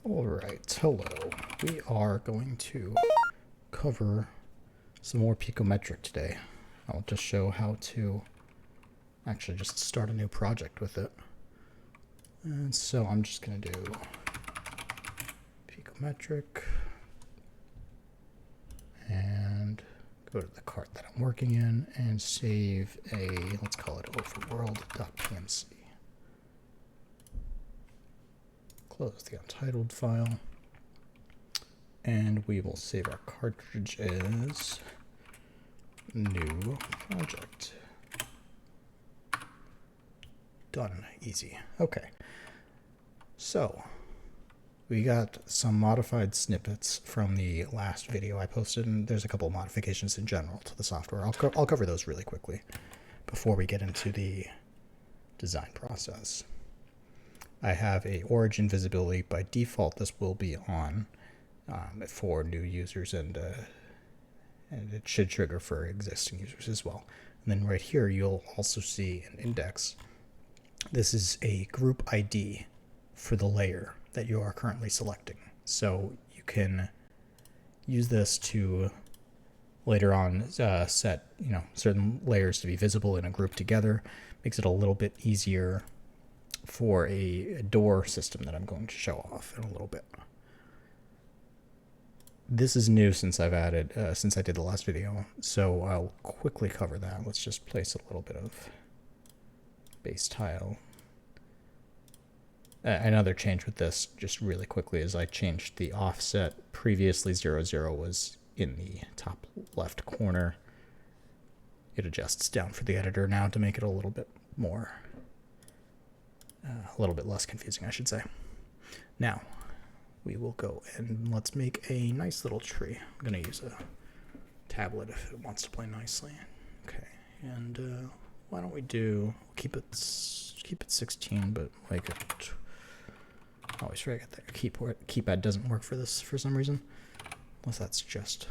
Alright, hello. We are going to cover some more Picometric today. I'll just show how to actually just start a new project with it. And so I'm just going to do Picometric and go to the cart that I'm working in and save a, let's call it overworld.pmc. Close the untitled file, and we will save our cartridge as new project. Done. Easy. Okay. So we got some modified snippets from the last video I posted, and there's a couple of modifications in general to the software. I'll cover those really quickly before we get into the design process. I have a origin visibility. By default, this will be on for new users, and it should trigger for existing users as well. And then right here, you'll also see an index. This is a group ID for the layer that you are currently selecting. So you can use this to later on set certain layers to be visible in a group together. Makes it a little bit easier for a door system that I'm going to show off in a little bit. This is new since I've added, since I did the last video, so I'll quickly cover that. Let's just place a little bit of base tile. Another change with this, just really quickly, is I changed the offset. Previously 0, was in the top left corner. It adjusts down for the editor now to make it a little bit more a little bit less confusing, I should say. Now, we will go and let's make a nice little tree. I'm going to use a tablet if it wants to play nicely. Okay, and why don't we keep it 16, but like it. I always forget that keypad doesn't work for this for some reason. Unless that's just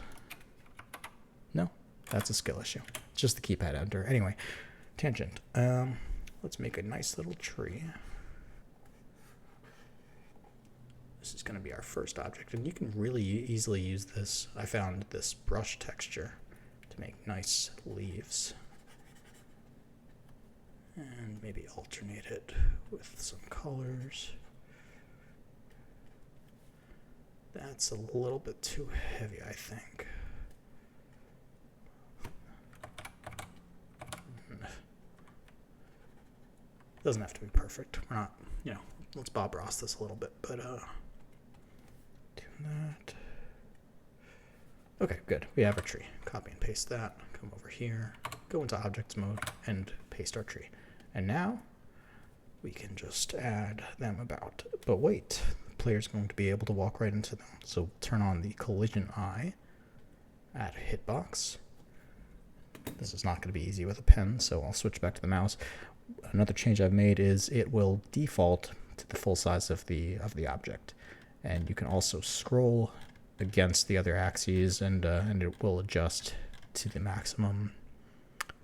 no, that's a skill issue. It's just the keypad enter. Anyway, tangent. Let's make a nice little tree. This is going to be our first object, and you can really easily use this. I found this brush texture to make nice leaves. And maybe alternate it with some colors. That's a little bit too heavy, I think. Doesn't have to be perfect. We're not, let's Bob Ross this a little bit, but do that. Okay, good. We have our tree. Copy and paste that. Come over here, go into objects mode, and paste our tree. And now we can just add them about. But wait, the player's going to be able to walk right into them. So turn on the collision eye, add a hitbox. This is not going to be easy with a pen, so I'll switch back to the mouse. Another change I've made is it will default to the full size of the object, and you can also scroll against the other axes, and it will adjust to the maximum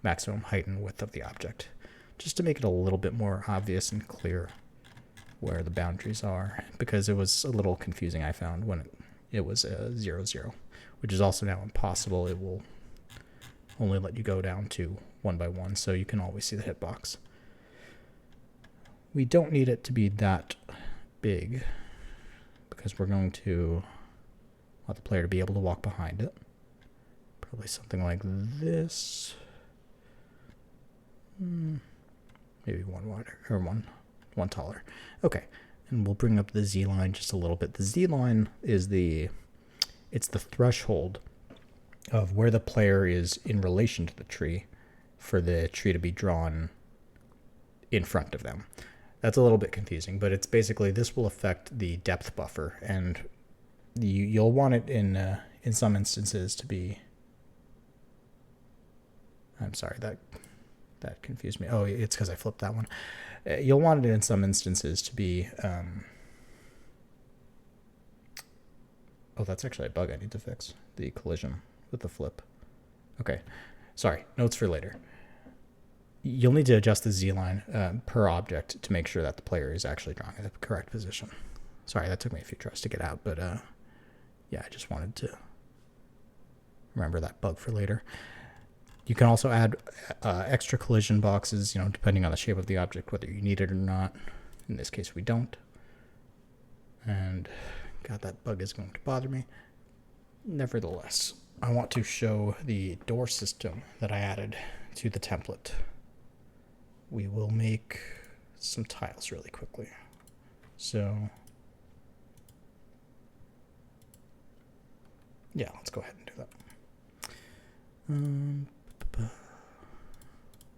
height and width of the object, just to make it a little bit more obvious and clear where the boundaries are, because it was a little confusing, I found, when it was 0, which is also now impossible. It will only let you go down to 1 by 1, so you can always see the hitbox. We don't need it to be that big because we're going to want the player to be able to walk behind it. Probably something like this. Maybe one wider, or one taller. Okay, and we'll bring up the Z line just a little bit. The Z line is it's the threshold of where the player is in relation to the tree for the tree to be drawn in front of them. That's a little bit confusing, but it's basically, this will affect the depth buffer, and you'll want it in some instances to be. I'm sorry, that confused me. Oh, it's because I flipped that one. You'll want it in some instances to be. Oh, that's actually a bug I need to fix. The collision with the flip. Okay, sorry. Notes for later. You'll need to adjust the Z line per object to make sure that the player is actually drawing in the correct position. Sorry, that took me a few tries to get out, but yeah, I just wanted to remember that bug for later. You can also add extra collision boxes, depending on the shape of the object, whether you need it or not. In this case, we don't. And God, that bug is going to bother me. Nevertheless, I want to show the door system that I added to the template. We will make some tiles really quickly. So, yeah, let's go ahead and do that.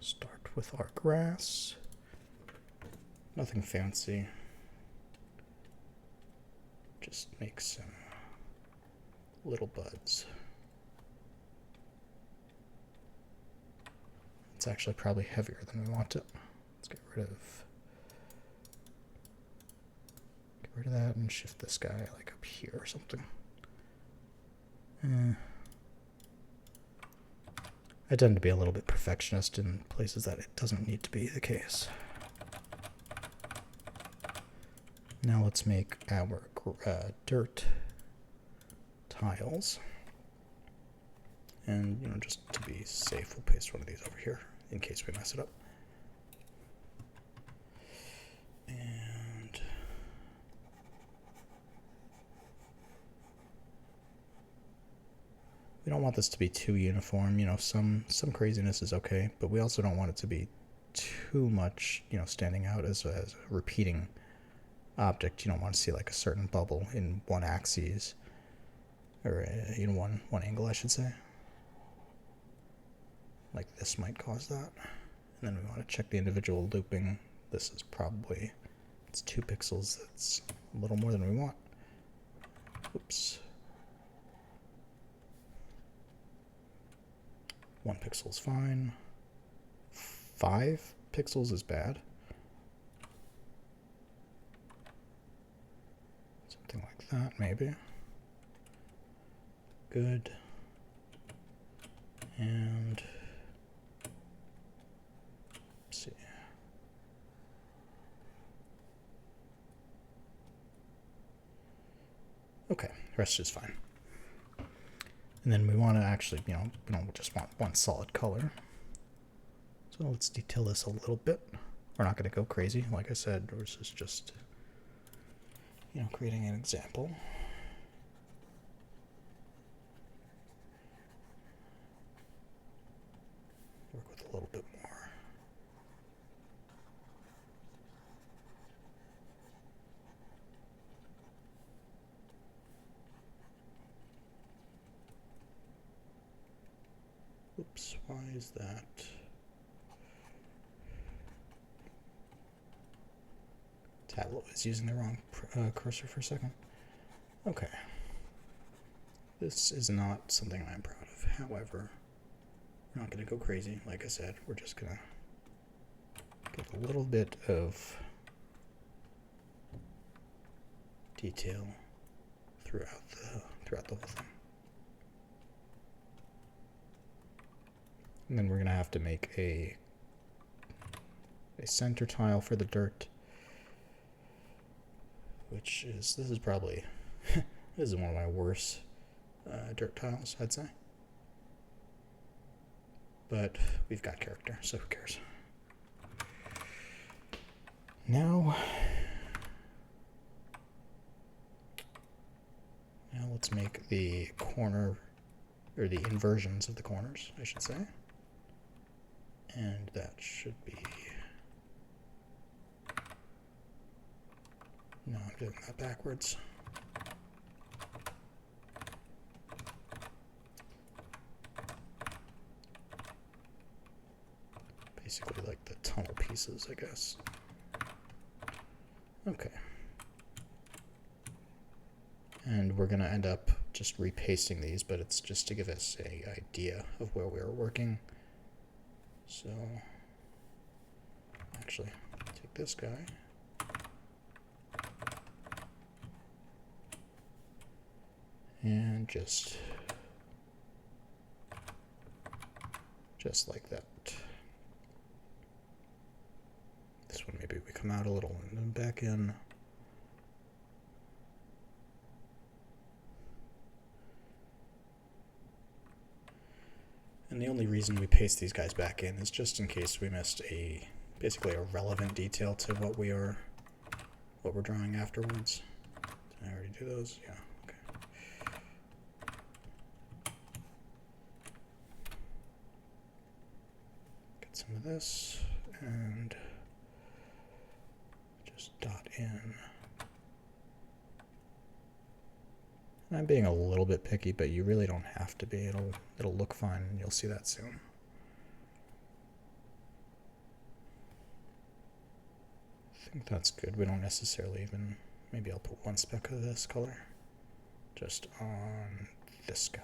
Start with our grass. Nothing fancy. Just make some little buds. It's actually probably heavier than we want it. Let's get rid of that and shift this guy like up here or something. I tend to be a little bit perfectionist in places that it doesn't need to be the case. Now let's make our dirt tiles. And, just to be safe, we'll paste one of these over here in case we mess it up. And we don't want this to be too uniform. Some craziness is okay, but we also don't want it to be too much, standing out as a repeating object. You don't want to see like a certain bubble in one axis, or in one angle, I should say. Like this might cause that. And then we want to check the individual looping. This is probably, it's 2 pixels. That's a little more than we want. Oops. 1 pixel is fine. 5 pixels is bad. Something like that, maybe. Good. And let's see. Okay, the rest is fine. And then we want to actually, we don't just want one solid color. So let's detail this a little bit. We're not going to go crazy. Like I said, this is just, creating an example. Work with a little bit more. Oops, why is that? Tableau is using the wrong cursor for a second. Okay. This is not something I'm proud of. However, we're not going to go crazy. Like I said, we're just going to give a little bit of detail throughout the whole thing. And then we're going to have to make a center tile for the dirt, which is, this is probably, this is one of my worst dirt tiles, I'd say. But we've got character, so who cares? Now let's make the corner, or the inversions of the corners, I should say. And that should be, no, I'm doing that backwards. Basically like the tunnel pieces, I guess. Okay. And we're going to end up just repasting these, but it's just to give us an idea of where we were working. So, actually, take this guy. And just like that. This one, maybe we come out a little and then back in. And the only reason we paste these guys back in is just in case we missed basically a relevant detail to what we're drawing afterwards. Did I already do those? Yeah, okay. Get some of this and just dot in. And I'm being a little bit picky, but you really don't have to be. It'll look fine, and you'll see that soon. I think that's good. We don't necessarily even... Maybe I'll put one speck of this color just on this guy.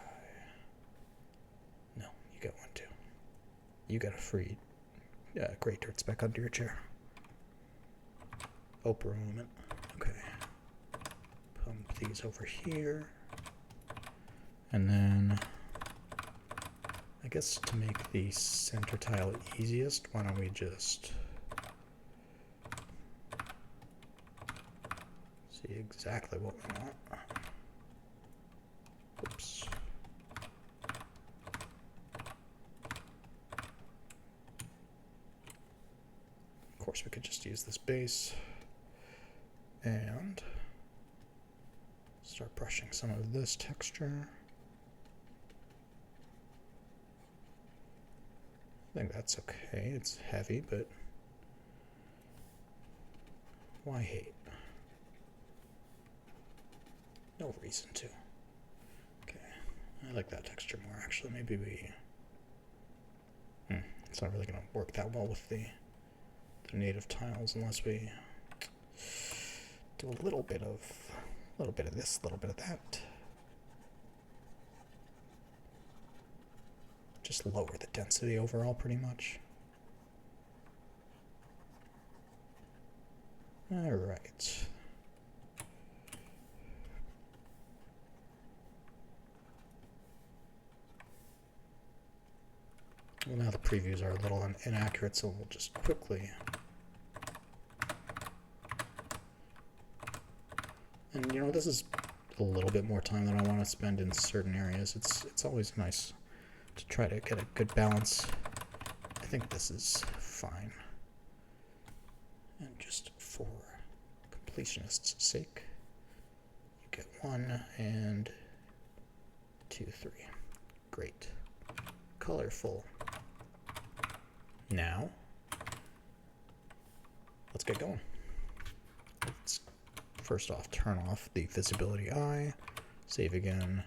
No, you get one too. You get a free gray dirt speck under your chair. Oprah moment. Okay. Pump these over here. And then, I guess to make the center tile easiest, why don't we just see exactly what we want. Oops. Of course, we could just use this base and start brushing some of this texture. I think that's okay. It's heavy, but why hate? No reason to. Okay, I like that texture more actually. Maybe we... It's not really going to work that well with the native tiles unless we do a little bit of this, a little bit of that. Just lower the density overall pretty much. All right. Well, now the previews are a little inaccurate, so we'll just quickly... And you know, this is a little bit more time than I want to spend in certain areas. It's always nice to try to get a good balance. I think this is fine. And just for completionist's sake, you get 1 and 2, 3. Great. Colorful. Now, let's get going. Let's first off turn off the visibility eye, save again,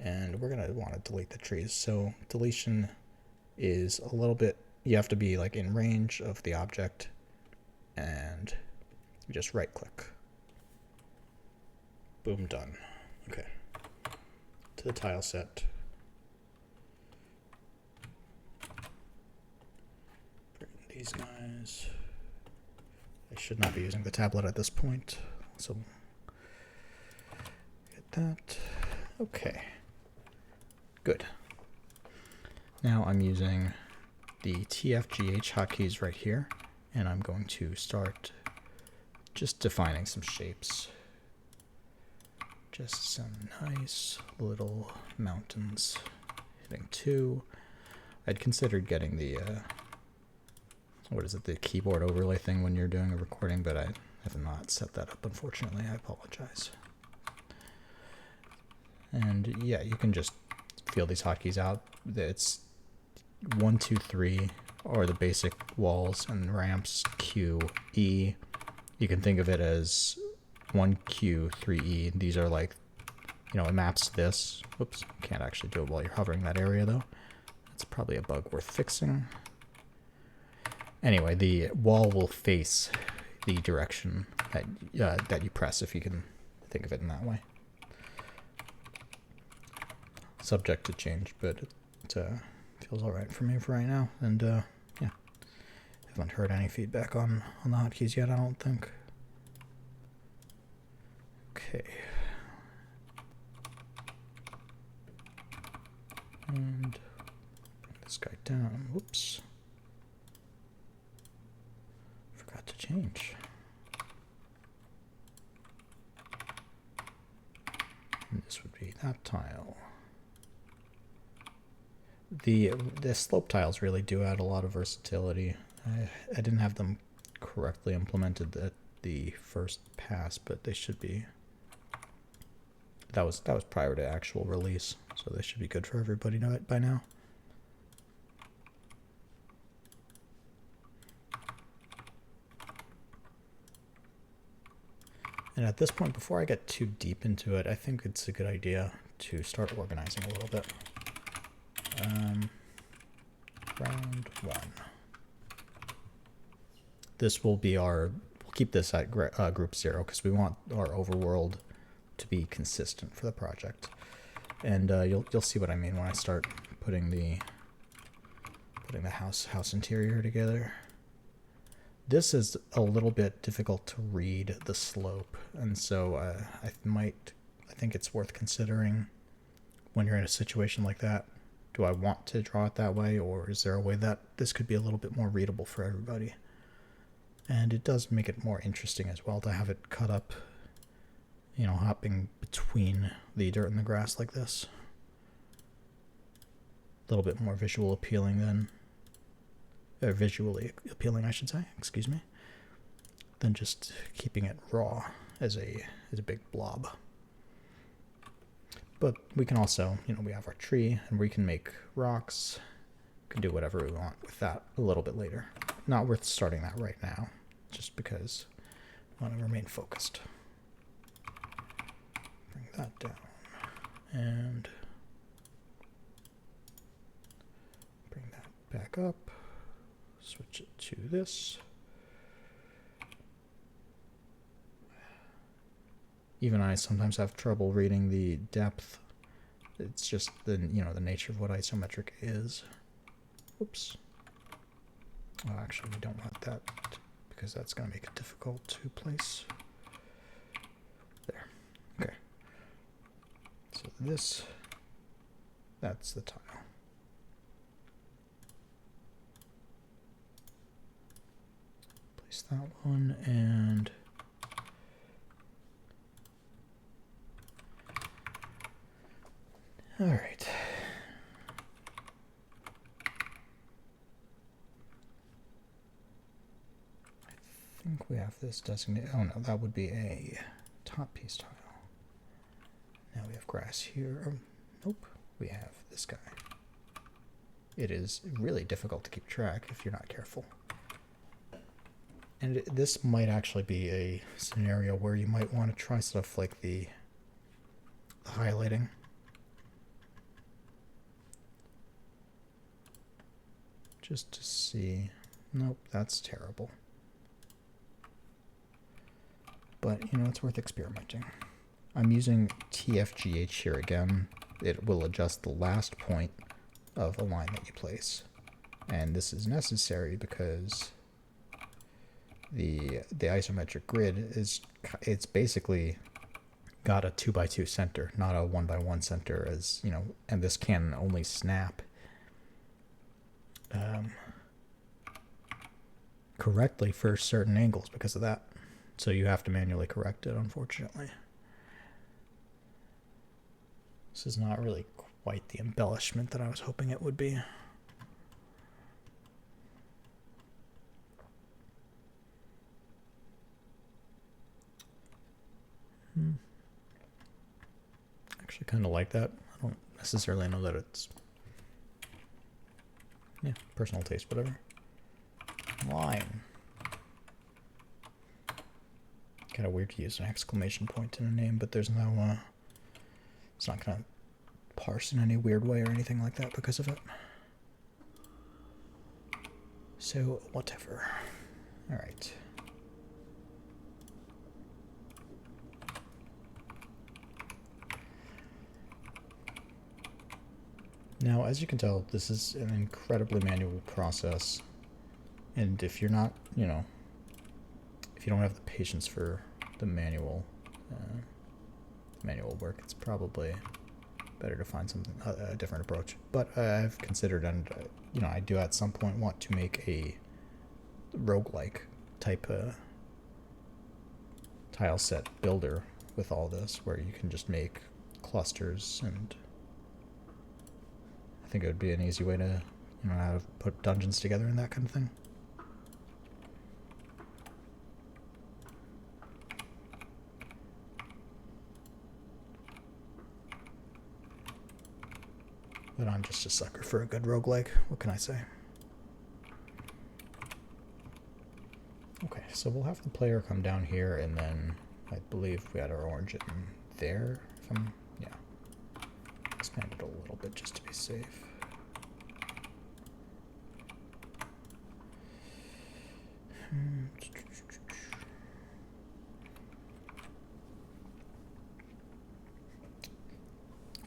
and we're going to want to delete the trees. So deletion is a little bit, you have to be like in range of the object, and you just right click. Boom, done. Okay. To the tile set. These guys. I should not be using the tablet at this point, so get that. Okay, good. Now I'm using the TFGH hotkeys right here, and I'm going to start just defining some shapes. Just some nice little mountains hitting 2. I'd considered getting the what is it, the keyboard overlay thing when you're doing a recording, but I have not set that up, unfortunately. I apologize. And yeah, you can just feel these hotkeys out. It's 1, 2, 3 are the basic walls and ramps, Q, E. You can think of it as 1, Q, 3, E. These are like, you know, it maps to this. Whoops, can't actually do it while you're hovering that area though. That's probably a bug worth fixing. Anyway, the wall will face the direction that you press, if you can think of it in that way. Subject to change, but it feels all right for me for right now. And yeah, haven't heard any feedback on the hotkeys yet, I don't think. Okay. And bring this guy down. Whoops. To change. And this would be that tile. The slope tiles really do add a lot of versatility. I didn't have them correctly implemented at the first pass, but they should be. That was prior to actual release, so they should be good for everybody by now. And at this point, before I get too deep into it, I think it's a good idea to start organizing a little bit. Round one. This will be we'll keep this at group 0 because we want our overworld to be consistent for the project. And you'll see what I mean when I start putting the house interior together. This is a little bit difficult to read the slope, and so I think it's worth considering when you're in a situation like that. Do I want to draw it that way, or is there a way that this could be a little bit more readable for everybody? And it does make it more interesting as well to have it cut up, you know, hopping between the dirt and the grass like this. A little bit more visual appealing than, or visually appealing, I should say, excuse me, than just keeping it raw as a big blob. But we can also, you know, we have our tree, and we can make rocks. We can do whatever we want with that a little bit later. Not worth starting that right now, just because I want to remain focused. Bring that down, and bring that back up. Switch it to this. Even I sometimes have trouble reading the depth. It's just the nature of what isometric is. Oops. Oh, actually, we don't want that because that's going to make it difficult to place. There. Okay. So that's the tile. Place that one, and all right. I think we have this designated. Oh no, that would be a top piece tile. Now we have grass here. Oh, nope, we have this guy. It is really difficult to keep track if you're not careful. And this might actually be a scenario where you might want to try stuff like the highlighting. Just to see. Nope, that's terrible. But, you know, it's worth experimenting. I'm using TFGH here again. It will adjust the last point of a line that you place. And this is necessary because the isometric grid it's basically got a 2x2 center, not a 1x1 center, as you know, and this can only snap correctly for certain angles because of that. So you have to manually correct it, unfortunately. This is not really quite the embellishment that I was hoping it would be. Actually kind of like that. I don't necessarily know that it's, yeah, personal taste, whatever. Line. Kind of weird to use an exclamation point in a name, but there's no, it's not going to parse in any weird way or anything like that because of it. So, whatever. Alright. Now, as you can tell, this is an incredibly manual process. And if you're not, you know, if you don't have the patience for the manual work, it's probably better to find something a different approach. But I've considered, and you know, I do at some point want to make a roguelike type tile set builder with all this, where you can just make clusters, and I think it would be an easy way to, you know, how to put dungeons together and that kind of thing. But I'm just a sucker for a good roguelike. What can I say? Okay, so we'll have the player come down here, and then I believe we had our orange in there. Yeah. Expand it a little bit just to be safe.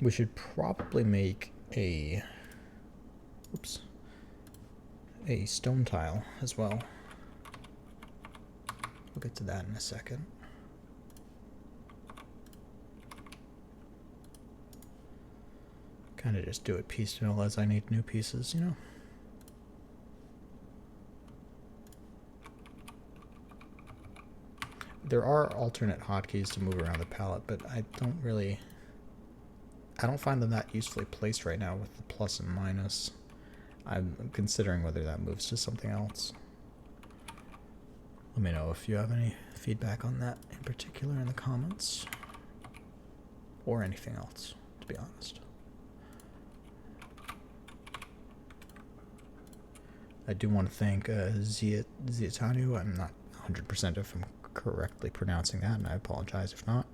We should probably make a stone tile as well. We'll get to that in a second. Kind of just do it piecemeal as I need new pieces, you know? There are alternate hotkeys to move around the palette, but I don't find them that usefully placed right now with the plus and minus. I'm considering whether that moves to something else. Let me know if you have any feedback on that in particular in the comments. Or anything else, to be honest. I do want to thank Zietanu. I'm not 100% if I'm correctly pronouncing that, and I apologize if not.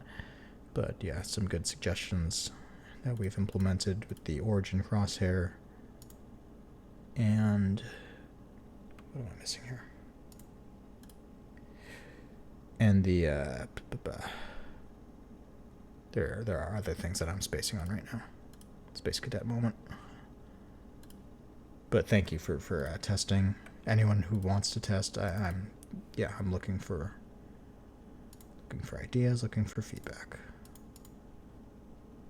But yeah, some good suggestions that we've implemented with the origin crosshair. And what am I missing here? And the there are other things that I'm spacing on right now. Space Cadet moment. But thank you for testing. Anyone who wants to test, I'm looking for ideas, looking for feedback.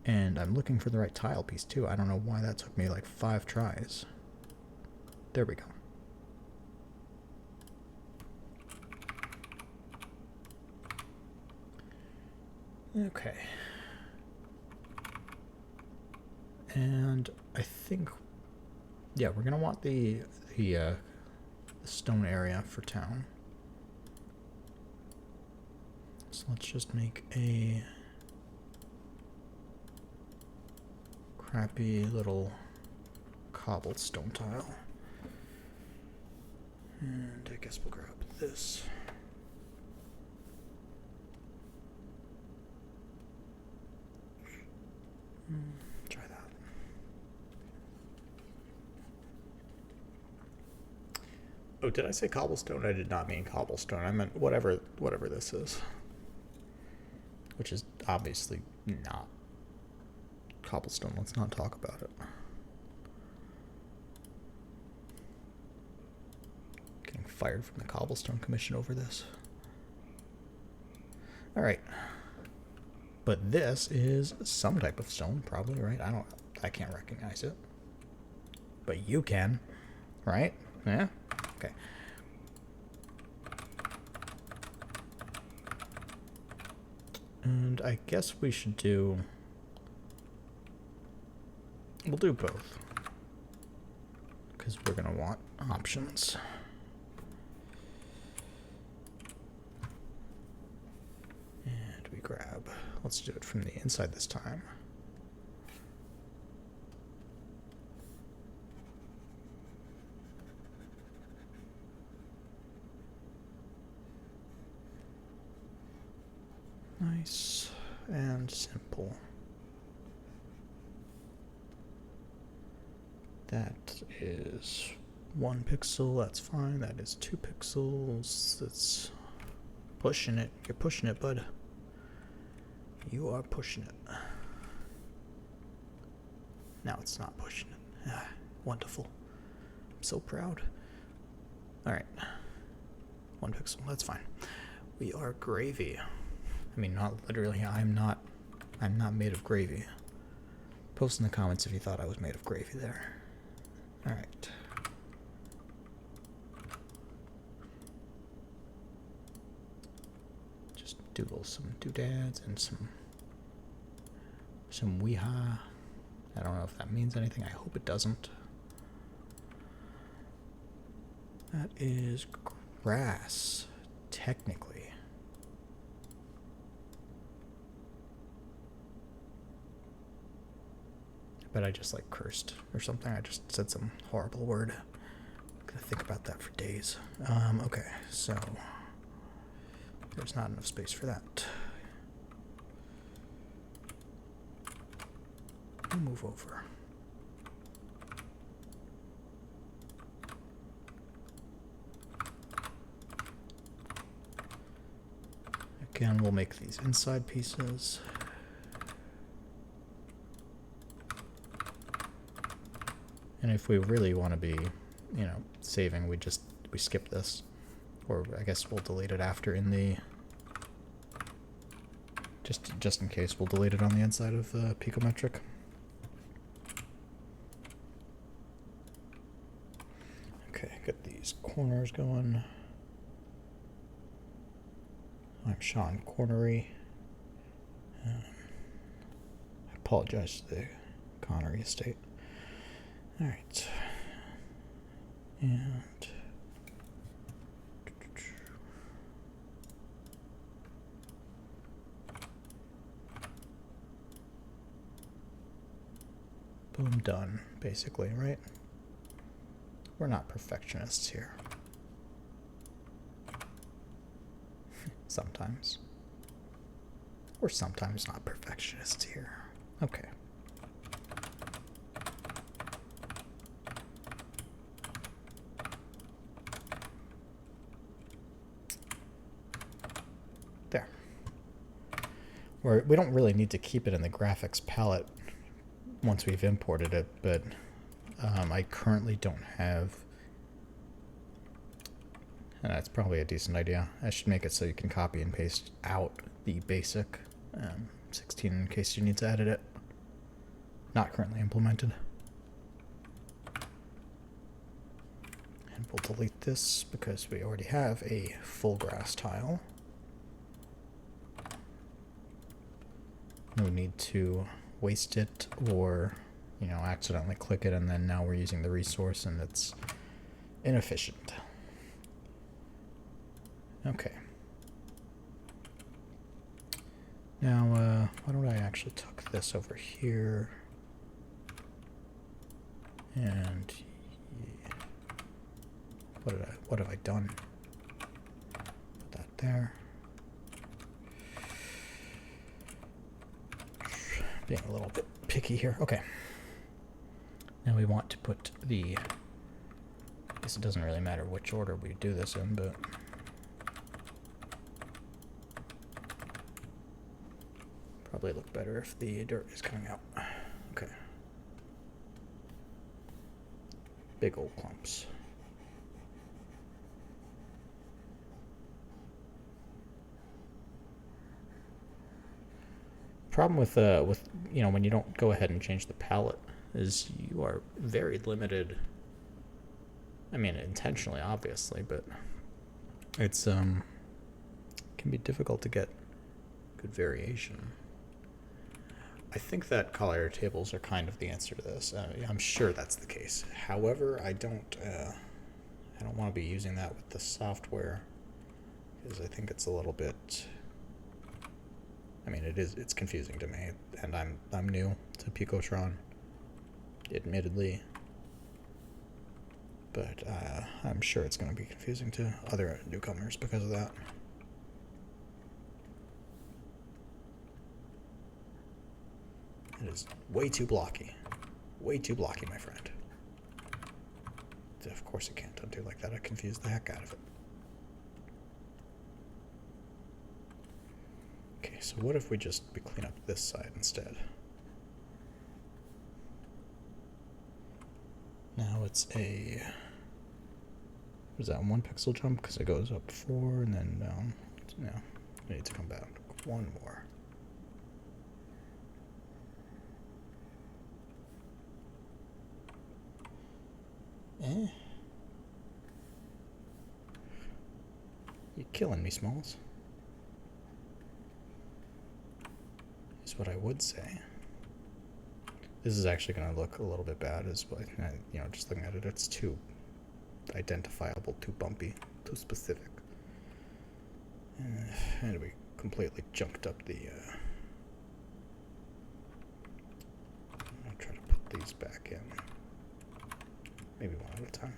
And I'm looking for the right tile piece too. I don't know why that took me like 5 tries. There we go. Okay. And I think, yeah, we're gonna want the stone area for town. So let's just make a crappy little cobbled stone tile. And I guess we'll grab this. Try that. Oh, did I say cobblestone? I did not mean cobblestone. I meant whatever this is. Which is obviously not cobblestone. Let's not talk about it. Getting fired from the Cobblestone Commission over this. Alright. But this is some type of stone, probably, right? I can't recognize it. But you can, right? Yeah? Okay. And I guess we should do... We'll do both. Because we're going to want options. And we grab... Let's do it from the inside this time. Nice and simple. That is 1 pixel, that's fine. That is 2 pixels. That's pushing it. You're pushing it, bud. You are pushing it. Now it's not pushing it. Ah, wonderful. I'm so proud. Alright. 1 pixel, that's fine. We are gravy. I mean, not literally. I'm not made of gravy. Post in the comments if you thought I was made of gravy there. Alright. Just doodle some doodads and some weehaw. I don't know if that means anything. I hope it doesn't. That is grass, technically. But I just like cursed or something. I just said some horrible word. I'm gonna think about that for days. Okay, so there's not enough space for that. We'll move over. Again, we'll make these inside pieces. And if we really want to be, you know, saving, we skip this. Or I guess we'll delete it after in the... Just in case, we'll delete it on the inside of the Picometric. Okay, get these corners going. I'm Sean Cornery. I apologize to the Connery estate. Alright. And boom, done, basically, right? We're not perfectionists here. Sometimes. We're sometimes not perfectionists here. Okay. There. We don't really need to keep it in the graphics palette once we've imported it, but I currently don't have... And that's probably a decent idea. I should make it so you can copy and paste out the basic 16 in case you need to edit it. Not currently implemented. And we'll delete this because we already have a full grass tile. No need to waste it or, you know, accidentally click it and then now we're using the resource and it's inefficient. Okay. Now, why don't I actually tuck this over here? And what have I done? Put that there. Being a little bit picky here. Okay. Now we want to put the... I guess it doesn't really matter which order we do this in, but... Probably look better if the dirt is coming out. Okay. Big old clumps. Problem with you know, when you don't go ahead and change the palette is you are very limited. I mean, intentionally, obviously, but it's can be difficult to get good variation. I think that color tables are kind of the answer to this. I'm sure that's the case. However, I don't want to be using that with the software because I think it's a little bit. I mean, it's confusing to me, and I'm new to Picotron, admittedly. But I'm sure it's going to be confusing to other newcomers because of that. It is way too blocky. Way too blocky, my friend. Of course it can't undo like that. I confused the heck out of it. Okay, so what if we clean up this side instead? Now it's a... What is that, 1 pixel jump? Because it goes up 4 and then down. No, we need to come back 1 more. You're killing me, Smalls. Is what I would say. This is actually going to look a little bit bad as well. You know, just looking at it, it's too identifiable, too bumpy, too specific. And we completely junked up the... I'll try to put these back in. Maybe one at a time.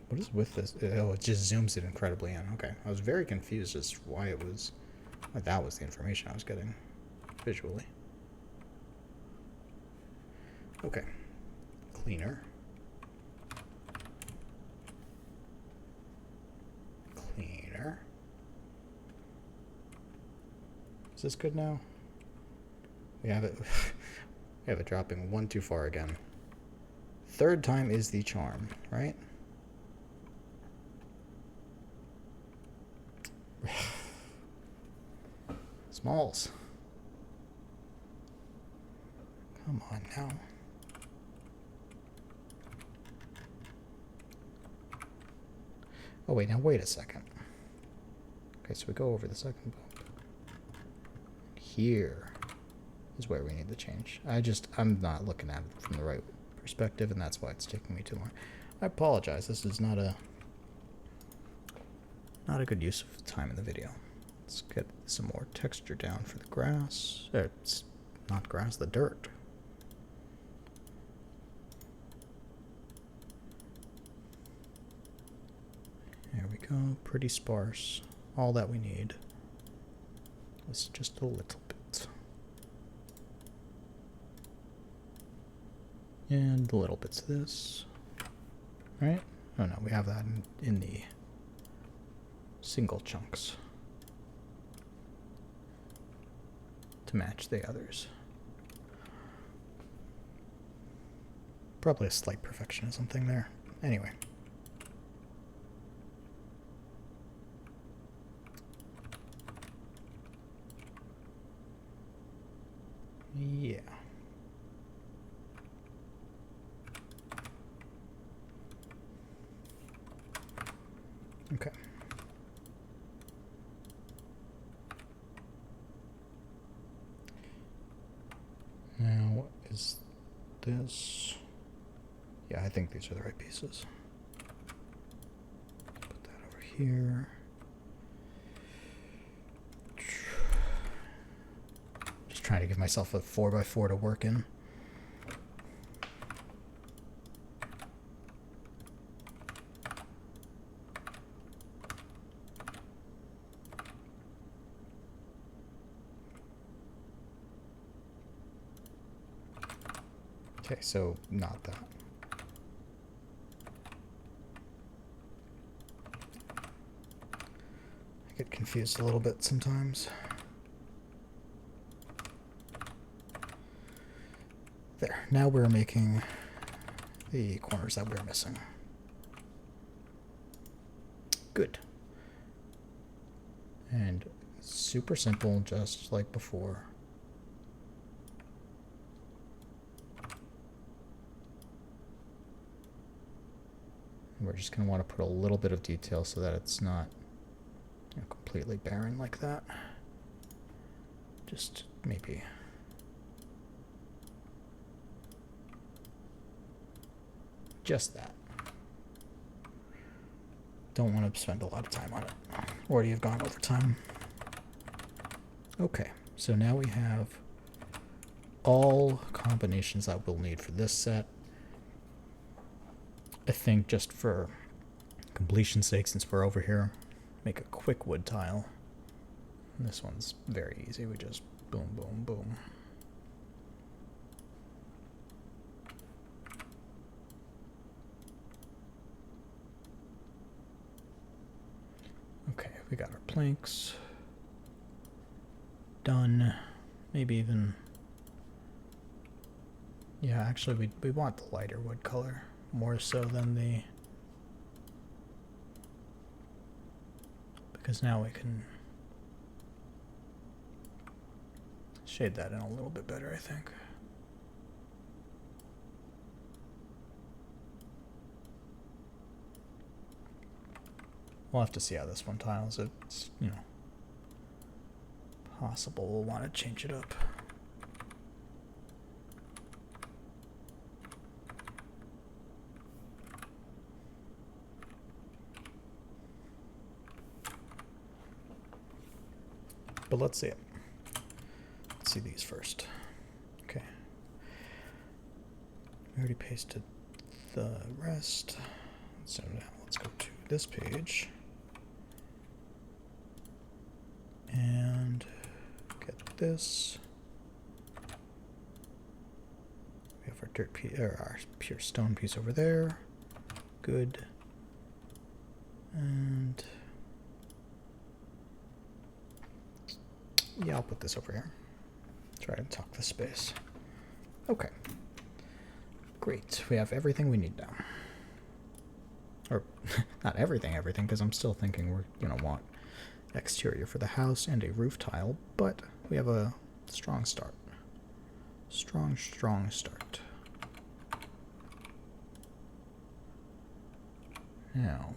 What is with this? Oh, it just zooms it incredibly in. Okay, I was very confused as to why it was... Why that was the information I was getting visually. Okay. Cleaner. Cleaner. Is this good now? We have it. We have it dropping one too far again. Third time is the charm, right? Smalls. Come on now. Oh wait, now wait a second. Okay, so we go over the second bump. Here is where we need the change. I'm not looking at it from the right perspective, and that's why it's taking me too long. I apologize. This is not a good use of time in the video. Let's get some more texture down for the grass. It's not grass, the dirt. There we go, pretty sparse. All that we need is just a little bit. And the little bits of this. Right? Oh no, we have that in the single chunks to match the others. Probably a slight perfectionism thing there. Anyway. Yeah. Okay. Now, is this... Yeah, I think these are the right pieces. Put that over here. Just trying to give myself a 4x4 to work in. Okay, so not that. I get confused a little bit sometimes. There, now we're making the corners that we're missing. Good. And super simple, just like before. We're just going to want to put a little bit of detail so that it's not, you know, completely barren like that. Just maybe. Just that. Don't want to spend a lot of time on it. Already have gone over time. Okay, so now we have all combinations that we'll need for this set. I think just for completion's sake, since we're over here, make a quick wood tile. And this one's very easy. We just boom, boom, boom. Okay, we got our planks done. Maybe even, yeah, actually we want the lighter wood color. More so than the, because now we can shade that in a little bit better, I think. We'll have to see how this one tiles. It's, you know, possible, we'll want to change it up. But let's see it. Let's see these first. Okay. We already pasted the rest. So now let's go to this page and get this. We have our dirt piece, or our pure stone piece over there. Good. And yeah, I'll put this over here. Try to tuck the space. Okay. Great. We have everything we need now. Or not everything, because I'm still thinking we're gonna want exterior for the house and a roof tile, but we have a strong start. Strong start. Now,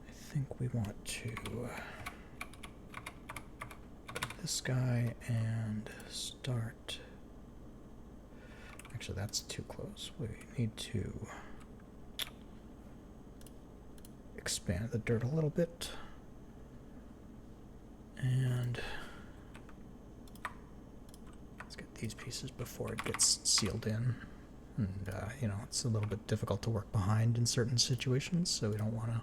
I think we want to get this guy and start. Actually, that's too close. We need to expand the dirt a little bit. And let's get these pieces before it gets sealed in. And, you know, it's a little bit difficult to work behind in certain situations, so we don't want to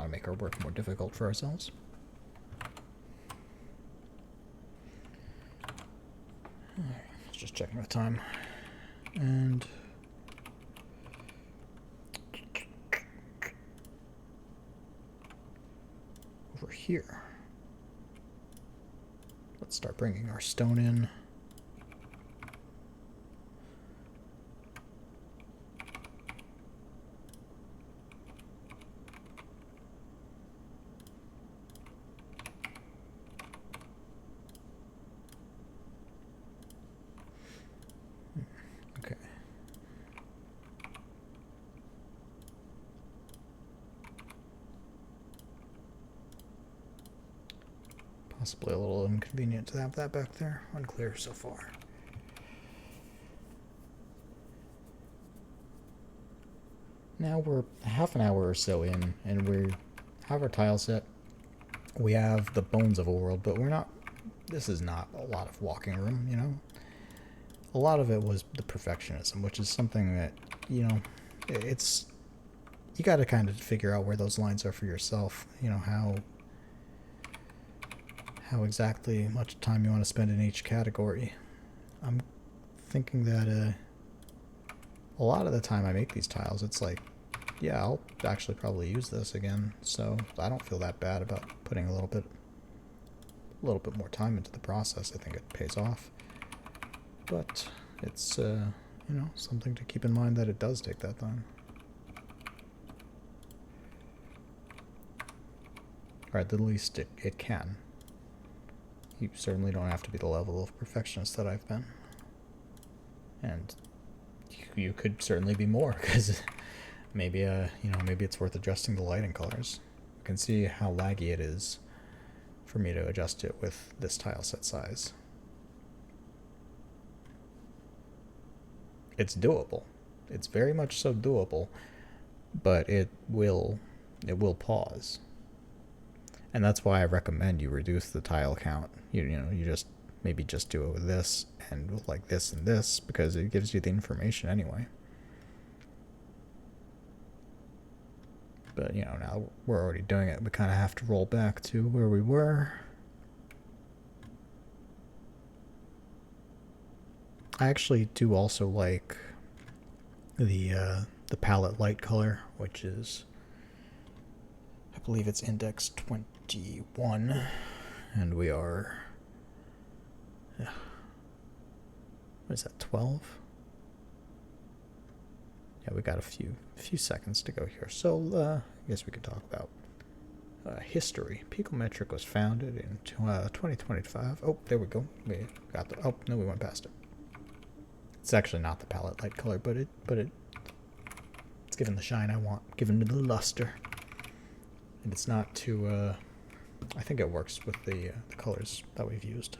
make our work more difficult for ourselves. Alright, just checking the time. And over here, let's start bringing our stone in. Okay. Possibly a little inconvenient to have that back there. Unclear so far. Now we're half an hour or so in, and we have our tile set. We have the bones of a world, but we're not. This is not a lot of walking room, you know. A lot of it was the perfectionism, which is something that, you know, it's, you got to kind of figure out where those lines are for yourself. You know, how exactly much time you want to spend in each category. I'm thinking that a lot of the time I make these tiles, it's like, yeah, I'll actually probably use this again, so I don't feel that bad about putting a little bit more time into the process. I think it pays off. But it's, you know, something to keep in mind that it does take that time. Or at the least it can. You certainly don't have to be the level of perfectionist that I've been. And you could certainly be more, because maybe, you know, maybe it's worth adjusting the lighting colors. You can see how laggy it is for me to adjust it with this tile set size. It's doable. It's very much so doable, but it will pause. And that's why I recommend you reduce the tile count. You know, you just maybe just do it with this and like this and this, because it gives you the information anyway. But, you know, now we're already doing it. We kind of have to roll back to where we were. I actually do also like the palette light color, which is, I believe it's index 21, and we are, what is that, 12? Yeah, we got a few seconds to go here, so I guess we could talk about history. Picometric was founded in 2025. Oh, there we go. We got the. Oh no, we went past it. It's actually not the palette light color, but it's given the shine I want, given me the luster. And it's not too, I think it works with the colors that we've used.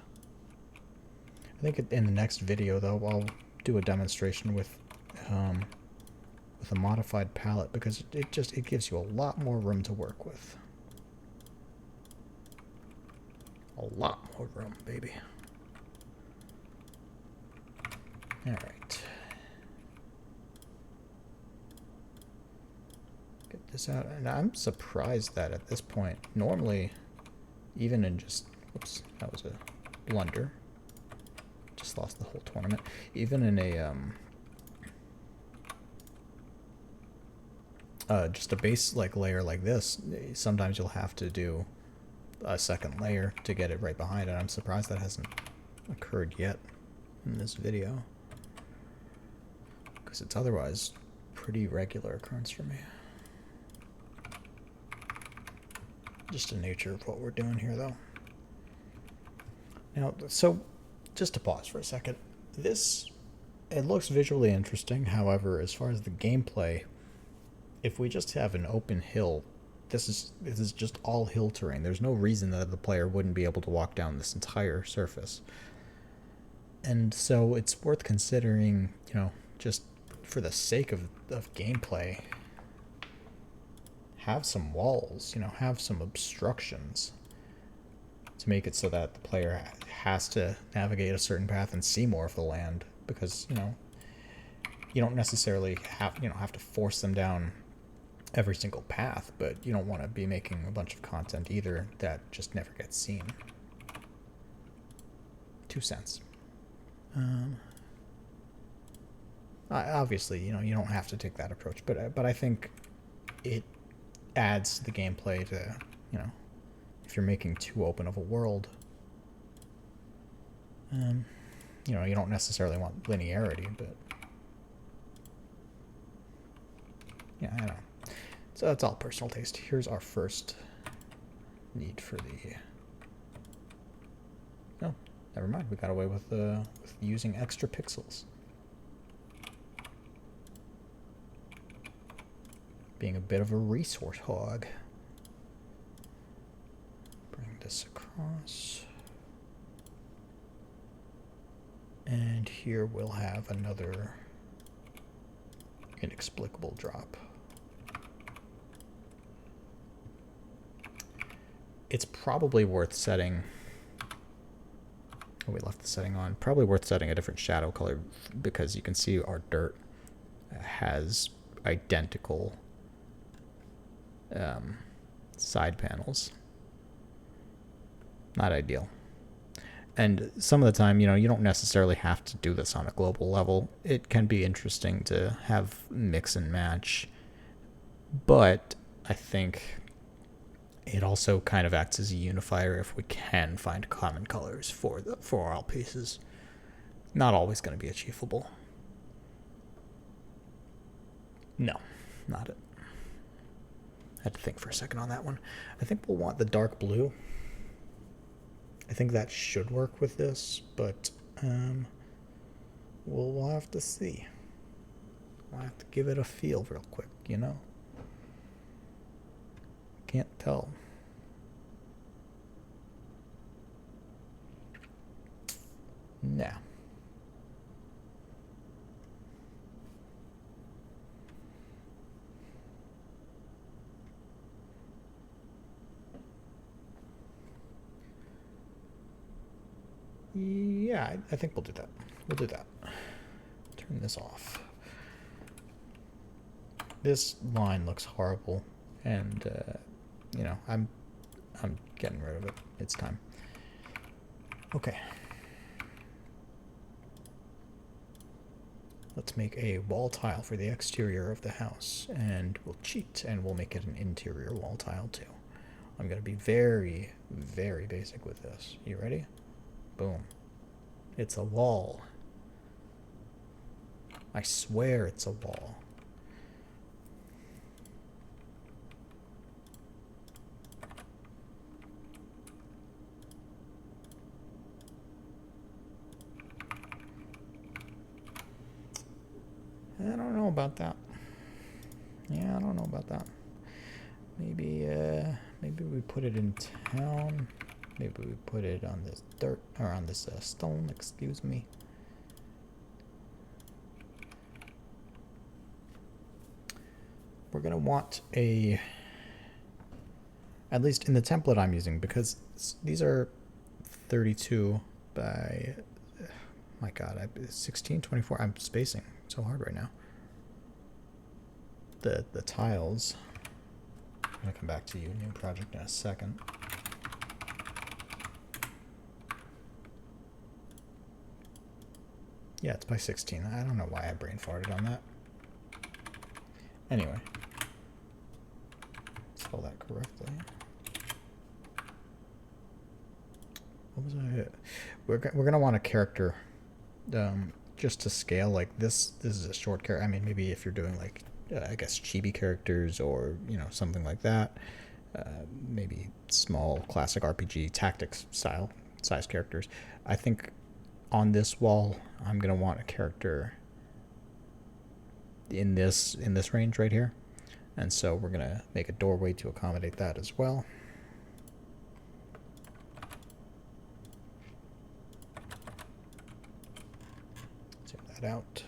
I think in the next video, though, I'll do a demonstration with a modified palette, because it gives you a lot more room to work with. A lot more room, baby. All right. Get this out. And I'm surprised that at this point, normally, even in just, whoops, that was a blunder. Just lost the whole tournament. Even in a, just a base layer like this, sometimes you'll have to do a second layer to get it right behind it. I'm surprised that hasn't occurred yet in this video, because it's otherwise pretty regular occurrence for me. Just the nature of what we're doing here, though. Now, so just to pause for a second, it looks visually interesting. However, as far as the gameplay, if we just have an open hill, this is just all hill terrain. There's no reason that the player wouldn't be able to walk down this entire surface. And so it's worth considering, just for the sake of gameplay, have some walls, have some obstructions to make it so that the player has to navigate a certain path and see more of the land, because, you don't necessarily have to force them down every single path, but you don't want to be making a bunch of content either that just never gets seen. 2 cents. Obviously, you don't have to take that approach, but I think it adds to the gameplay to, if you're making too open of a world, you don't necessarily want linearity, but yeah, I don't know. So that's all personal taste. Here's our first need for the... No, never mind. We got away with using extra pixels. Being a bit of a resource hog. Bring this across. And here we'll have another inexplicable drop. It's probably worth setting... Oh, we left the setting on. Probably worth setting a different shadow color, because you can see our dirt has identical side panels. Not ideal. And some of the time, you don't necessarily have to do this on a global level. It can be interesting to have mix and match, but I think it also kind of acts as a unifier if we can find common colors for all pieces. Not always going to be achievable. No, not it. I had to think for a second on that one. I think we'll want the dark blue. I think that should work with this, but we'll have to see. I'll have to give it a feel real quick, Can't tell. Nah. Yeah, I think we'll do that. We'll do that. Turn this off. This line looks horrible, and I'm getting rid of it. It's time. Okay. Let's make a wall tile for the exterior of the house, and we'll cheat, and we'll make it an interior wall tile too. I'm going to be very, very basic with this. You ready? Boom. It's a wall. I swear it's a wall. I don't know about that. Yeah, I don't know about that. Maybe, we put it in town. Maybe we put it on this dirt, or on this stone, excuse me. We're gonna want a, at least in the template I'm using, because these are 32 by, my god, 16, 24, I'm spacing so hard right now. The tiles, I'm gonna come back to you, new project, in a second. Yeah, it's by 16. I don't know why I brain farted on that. Anyway, spell that correctly. What was I? We're gonna want a character, just to scale. Like this is a short character. I mean, maybe if you're doing like, I guess chibi characters or something like that. Maybe small classic RPG tactics style size characters. I think on this wall, I'm gonna want a character in this range right here, and so we're gonna make a doorway to accommodate that as well. Zoom that out,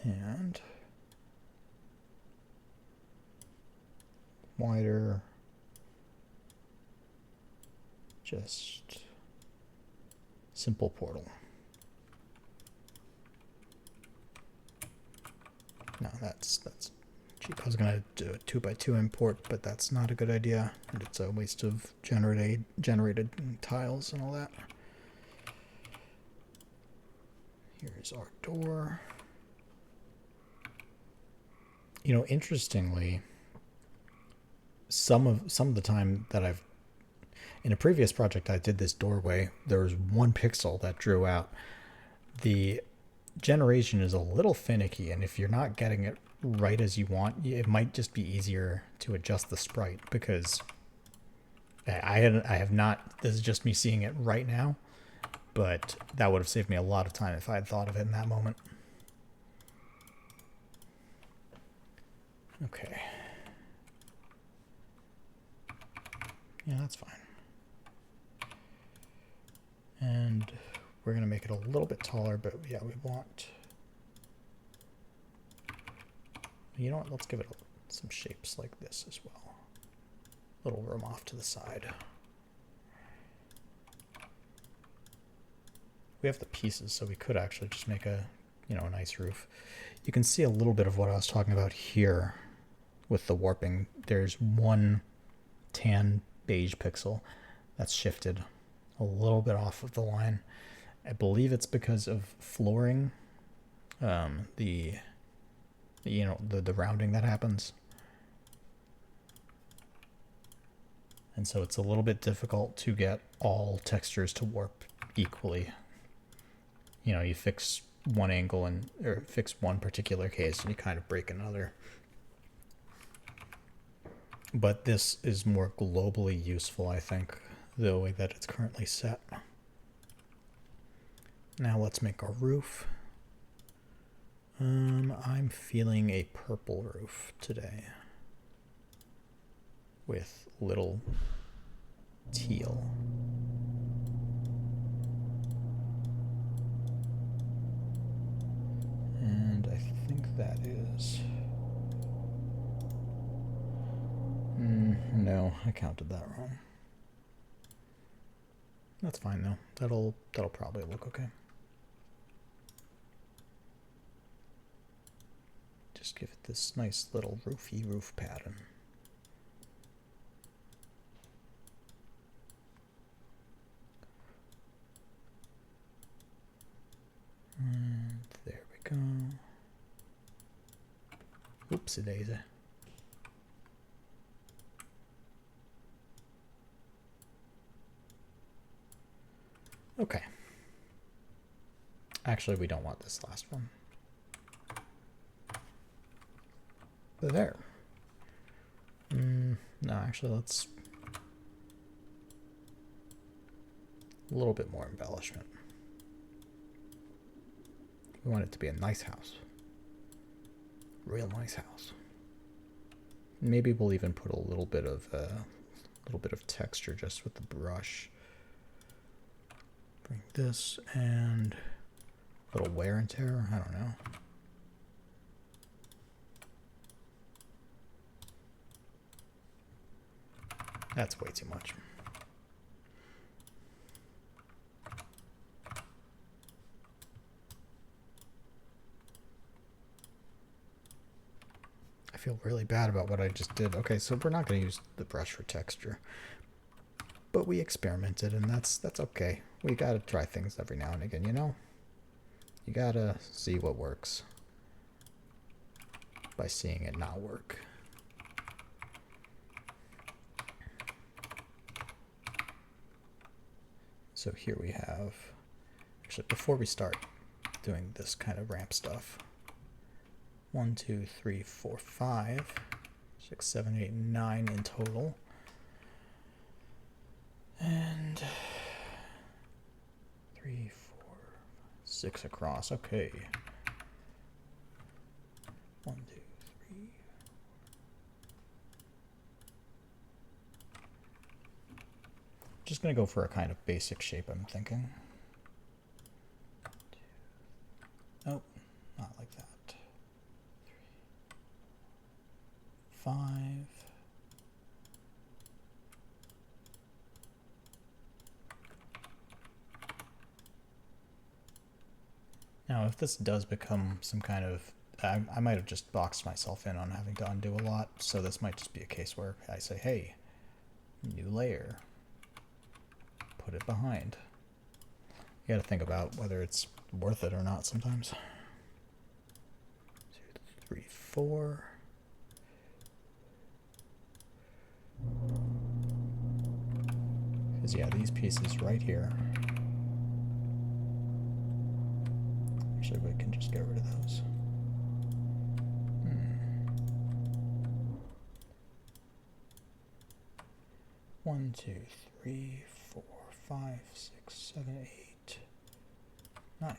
and wider. Just simple portal. No, that's cheap. I was gonna do a 2x2 import, but that's not a good idea. And it's a waste of generated tiles and all that. Here's our door. Interestingly, some of the time that I've, in a previous project I did this doorway, there was one pixel that drew out. The generation is a little finicky, and if you're not getting it right as you want, it might just be easier to adjust the sprite, because I have not, this is just me seeing it right now, but that would have saved me a lot of time if I had thought of it in that moment. Okay. Yeah, that's fine. And we're going to make it a little bit taller, but yeah, we want, you know what, let's give it some shapes like this as well. Little room off to the side. We have the pieces, so we could actually just make a, a nice roof. You can see a little bit of what I was talking about here with the warping. There's one tan beige pixel that's shifted a little bit off of the line. I believe it's because of flooring, the rounding that happens. And so it's a little bit difficult to get all textures to warp equally. You fix one angle or fix one particular case and you kind of break another. But this is more globally useful, I think, the way that it's currently set. Now let's make our roof. I'm feeling a purple roof today with little teal. And I think that is... no, I counted that wrong. That's fine though. That'll probably look okay. Just give it this nice little roofy roof pattern. And there we go. Oopsie daisy. Okay. Actually, we don't want this last one. But there. No, actually, let's... a little bit more embellishment. We want it to be a nice house. Real nice house. Maybe we'll even put a little bit of texture just with the brush. Bring this and a little wear and tear. I don't know. That's way too much. I feel really bad about what I just did. Okay, so we're not going to use the brush for texture. But we experimented, and that's okay. We got to try things every now and again, you know? You got to see what works by seeing it not work. So here we have, actually before we start doing this kind of ramp stuff, 1, 2, 3, 4, 5, 6, 7, 8, 9 in total. And 3, 4, 6 across. Okay. 1, 2, 3. Just gonna go for a kind of basic shape, I'm thinking. Nope, not like that. 3, 5. Now, if this does become some kind of, I might have just boxed myself in on having to undo a lot, so this might just be a case where I say, hey, new layer, put it behind. You gotta think about whether it's worth it or not sometimes. 2, 3, 4. Because yeah, these pieces right here, actually we can just get rid of those. 1, 2, 3, 4, 5, 6, 7, 8, 9.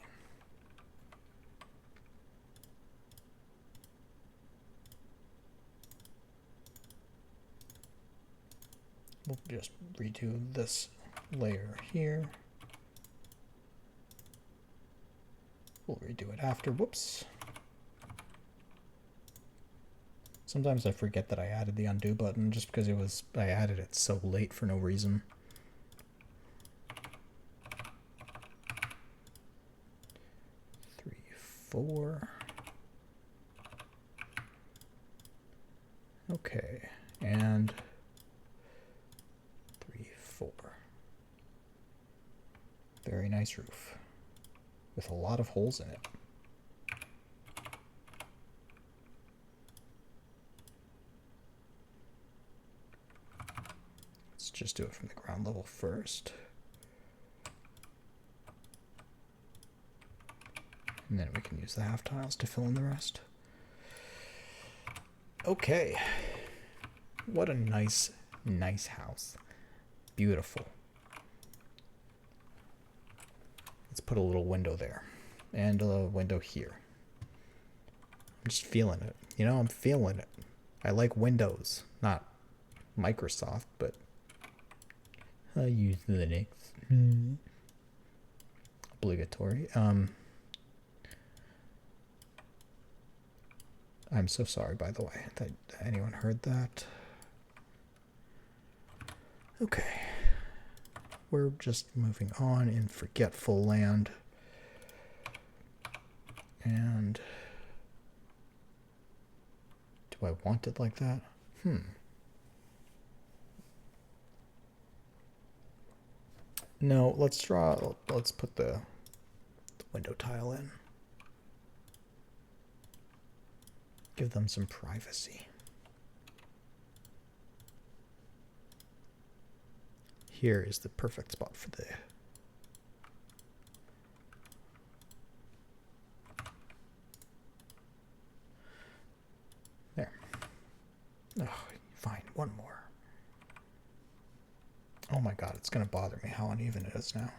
We'll just redo this layer here. We'll redo it after. Whoops. Sometimes I forget that I added the undo button just because I added it so late for no reason. 3, 4. Okay, and 3, 4. Very nice roof with a lot of holes in it. Let's just do it from the ground level first. And then we can use the half tiles to fill in the rest. Okay. What a nice, nice house. Beautiful. Let's put a little window there. And a window here. I'm just feeling it. You know, I'm feeling it. I like Windows. Not Microsoft, but I use Linux. Obligatory. I'm so sorry, by the way, that anyone heard that. Okay. We're just moving on in forgetful land. And do I want it like that? No, let's put the window tile in. Give them some privacy. Here is the perfect spot for the there. Oh, fine, one more. Oh my god, it's gonna bother me how uneven it is now.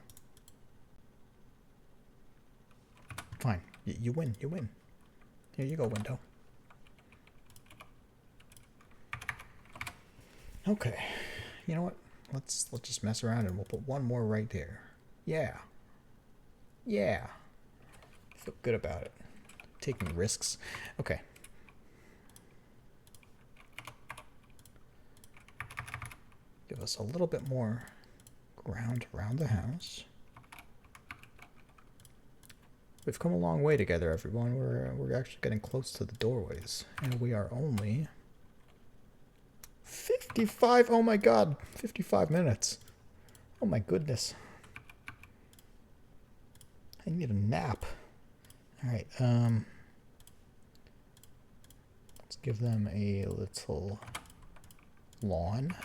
Fine, you win, you win. Here you go, window. Okay. You know what? Let's just mess around and we'll put one more right there. Yeah. Yeah. I feel good about it. Taking risks. Okay. Give us a little bit more ground around the house. We've come a long way together, everyone. We're actually getting close to the doorways, and we are only 55. Oh my god, 55 minutes. Oh my goodness. I need a nap. All right. Let's give them a little lawn.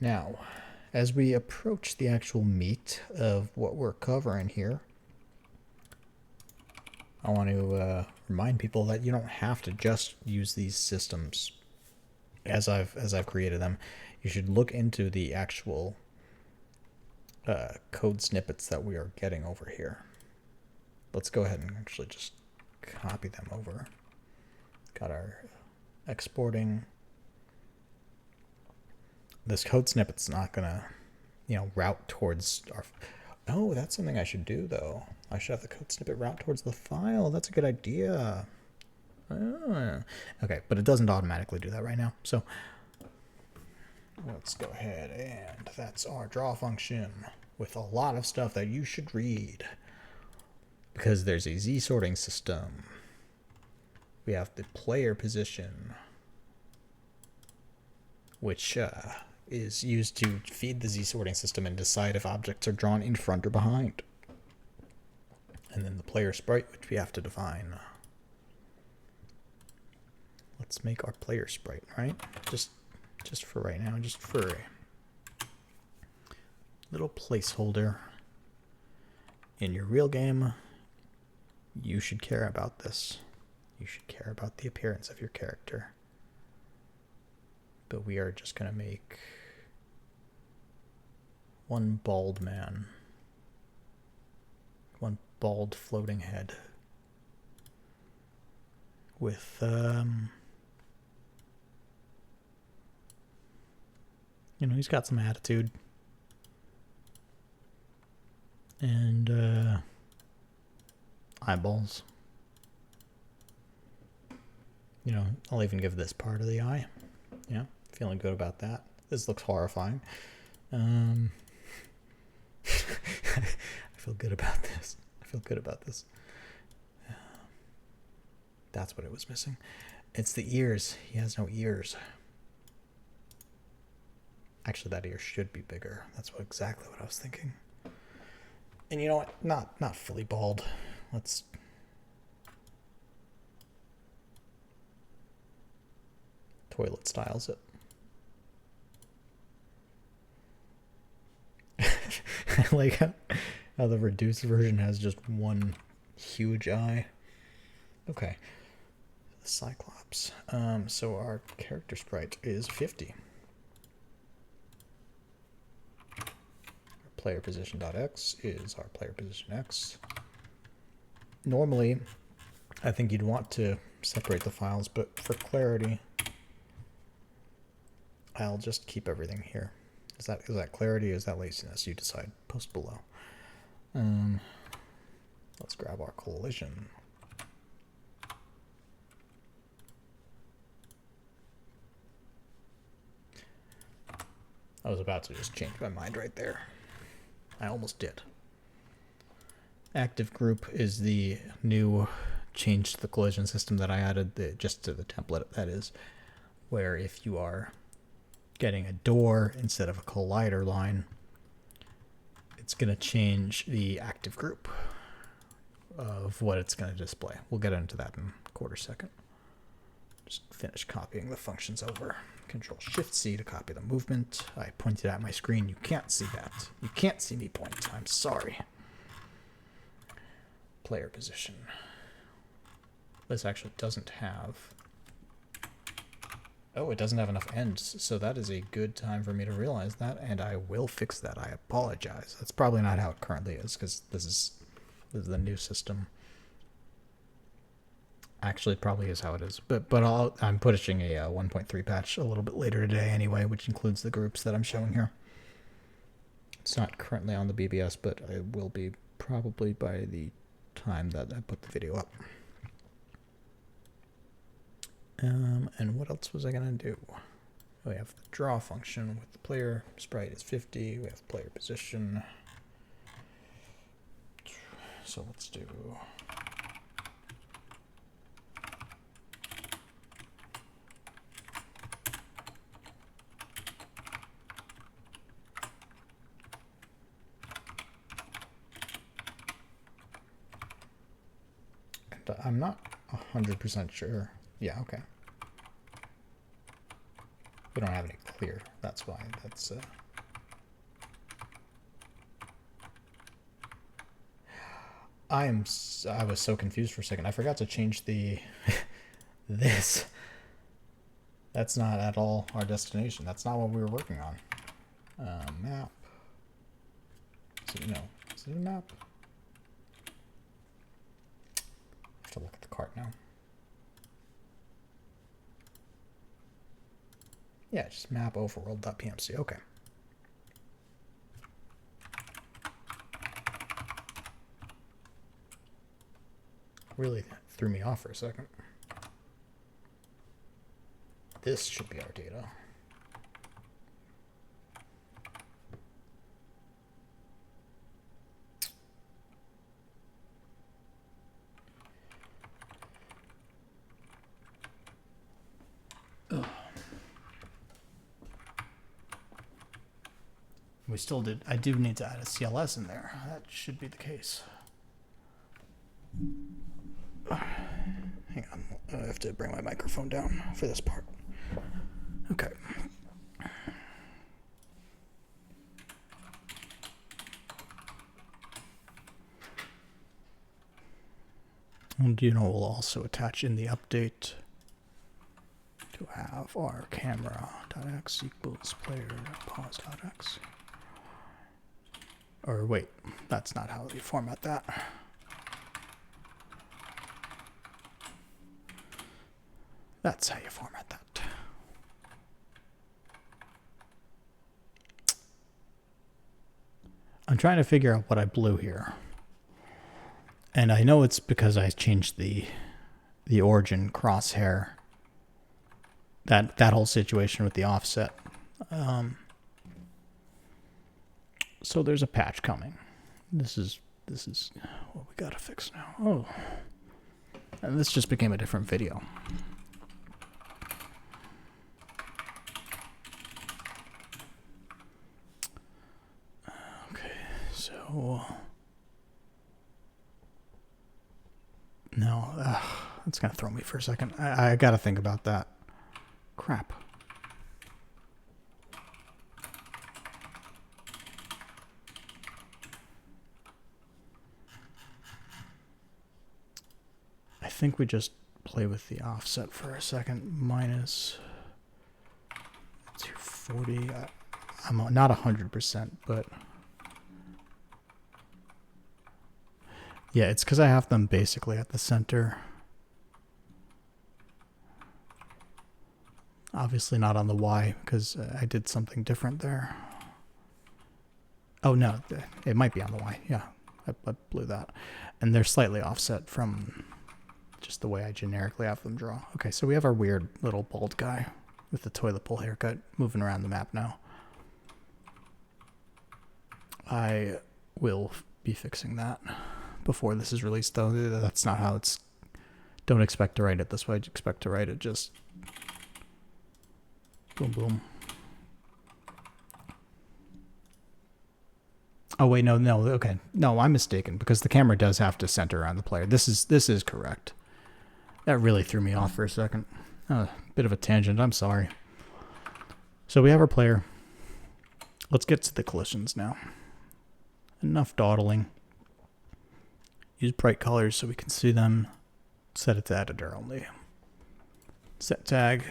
Now, as we approach the actual meat of what we're covering here, I want to remind people that you don't have to just use these systems as I've created them. You should look into the actual code snippets that we are getting over here. Let's go ahead and actually just copy them over. Got our exporting. This code snippet's not gonna, route towards our. Oh, that's something I should do though. I should have the code snippet route towards the file. That's a good idea. Okay, but it doesn't automatically do that right now. So let's go ahead, and that's our draw function with a lot of stuff that you should read. Because there's a Z sorting system. We have the player position, which is used to feed the Z sorting system and decide if objects are drawn in front or behind. And then the player sprite, which we have to define. Let's make our player sprite, right? Just for right now, just for a little placeholder. In your real game, you should care about this. You should care about the appearance of your character. But we are just going to make one bald man. One bald floating head. With, he's got some attitude. And, eyeballs. I'll even give this part of the eye. Yeah, feeling good about that. This looks horrifying. I feel good about this. That's what it was missing. It's the ears. He has no ears. Actually, that ear should be bigger. That's exactly what I was thinking. And you know what? Not fully bald. Let's... toilet styles it. I like how the reduced version has just one huge eye. Okay. The Cyclops. So our character sprite is 50. Our player position.x is our player position x. Normally, I think you'd want to separate the files, but for clarity, I'll just keep everything here. Is that clarity or is that laziness? You decide. Post below. Let's grab our collision. I was about to just change my mind right there. I almost did. Active group is the new change to the collision system that I added just to the template, that is, where if you are getting a door instead of a collider line, it's going to change the active group of what it's going to display. We'll get into that in a quarter second. Just finish copying the functions over. Control-Shift-C to copy the movement. I pointed at my screen. You can't see that. You can't see me point. I'm sorry. Player position. This actually doesn't have... Oh, it doesn't have enough ends, so that is a good time for me to realize that, and I will fix that. I apologize. That's probably not how it currently is, because this is the new system. Actually, it probably is how it is. But I'm pushing a 1.3 patch a little bit later today anyway, which includes the groups that I'm showing here. It's not currently on the BBS, but it will be probably by the time that I put the video up. And what else was I going to do? We have the draw function with the player. Sprite is 50. We have player position. So let's do... I'm not 100% sure. Yeah, okay. We don't have any clear. That's why. That's I was so confused for a second. I forgot to change the this. That's not at all our destination. That's not what we were working on. Map. So no. Is it a map? I have to look at the cart now. Yeah, just map overworld.pmc. Okay. Really threw me off for a second. This should be our data. We still did. I do need to add a CLS in there. That should be the case. Hang on. I have to bring my microphone down for this part. Okay. And we'll also attach in the update to have our camera.x equals player.pause.x. Or wait, that's not how you format that. That's how you format that. I'm trying to figure out what I blew here. And I know it's because I changed the origin crosshair. That whole situation with the offset. So there's a patch coming. This is what we gotta fix now. Oh, and this just became a different video. Okay, so no, that's gonna throw me for a second. I gotta think about that. Crap. I think we just play with the offset for a second. Minus 240. I'm not 100%, but yeah, it's because I have them basically at the center. Obviously not on the Y because I did something different there. Oh no, it might be on the Y. Yeah, I blew that. And they're slightly offset from just the way I generically have them draw. Okay, so we have our weird little bald guy with the toilet bowl haircut moving around the map now. I will be fixing that before this is released, though. That's not how it's... Don't expect to write it this way. Expect to write it just... Boom, boom. Oh, wait, no, okay. No, I'm mistaken, because the camera does have to center around the player. This is correct. That really threw me off for a second. Bit of a tangent, I'm sorry. So we have our player. Let's get to the collisions now. Enough dawdling. Use bright colors so we can see them. Set it to editor only. Set tag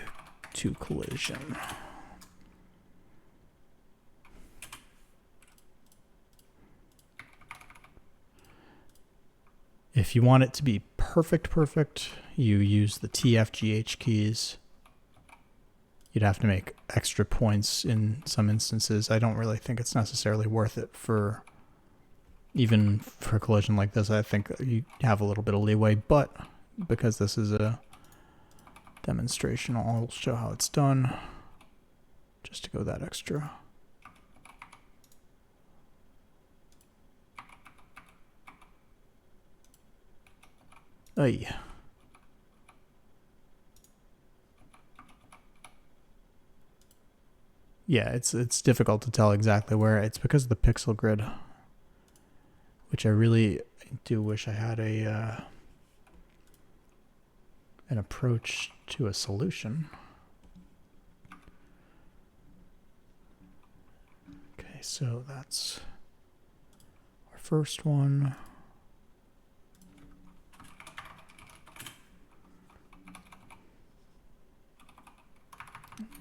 to collision. If you want it to be perfect, you use the TFGH keys. You'd have to make extra points in some instances. I don't really think it's necessarily worth it for, even for a collision like this. I think you have a little bit of leeway, but because this is a demonstration, I'll show how it's done, just to go that extra. Ay. Yeah, it's difficult to tell exactly where. It's because of the pixel grid, which I really do wish I had a an approach to a solution. Okay, so that's our first one.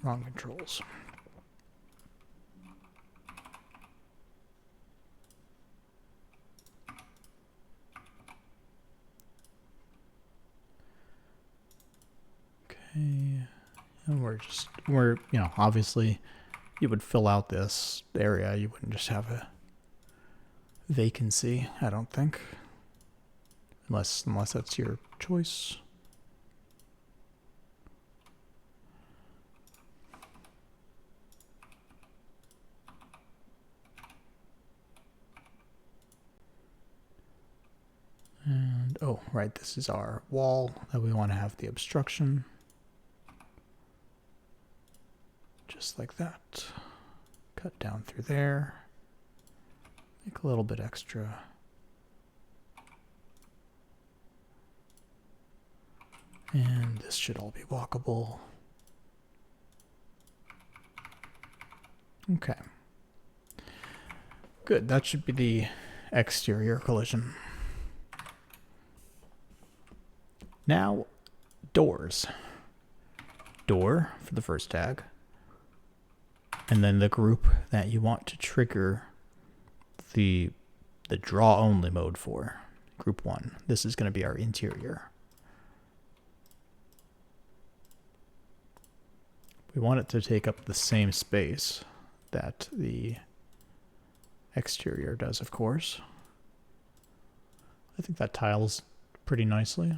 Wrong controls. Okay, and we're, you know, obviously you would fill out this area. You wouldn't just have a vacancy, I don't think. Unless that's your choice. And, oh, right, this is our wall that we want to have the obstruction. Just like that. Cut down through there. Make a little bit extra. And this should all be walkable. Okay. Good, that should be the exterior collision. Now, doors. Door for the first tag. And then the group that you want to trigger the draw only mode for. Group 1. This is going to be our interior. We want it to take up the same space that the exterior does, of course. I think that tiles pretty nicely.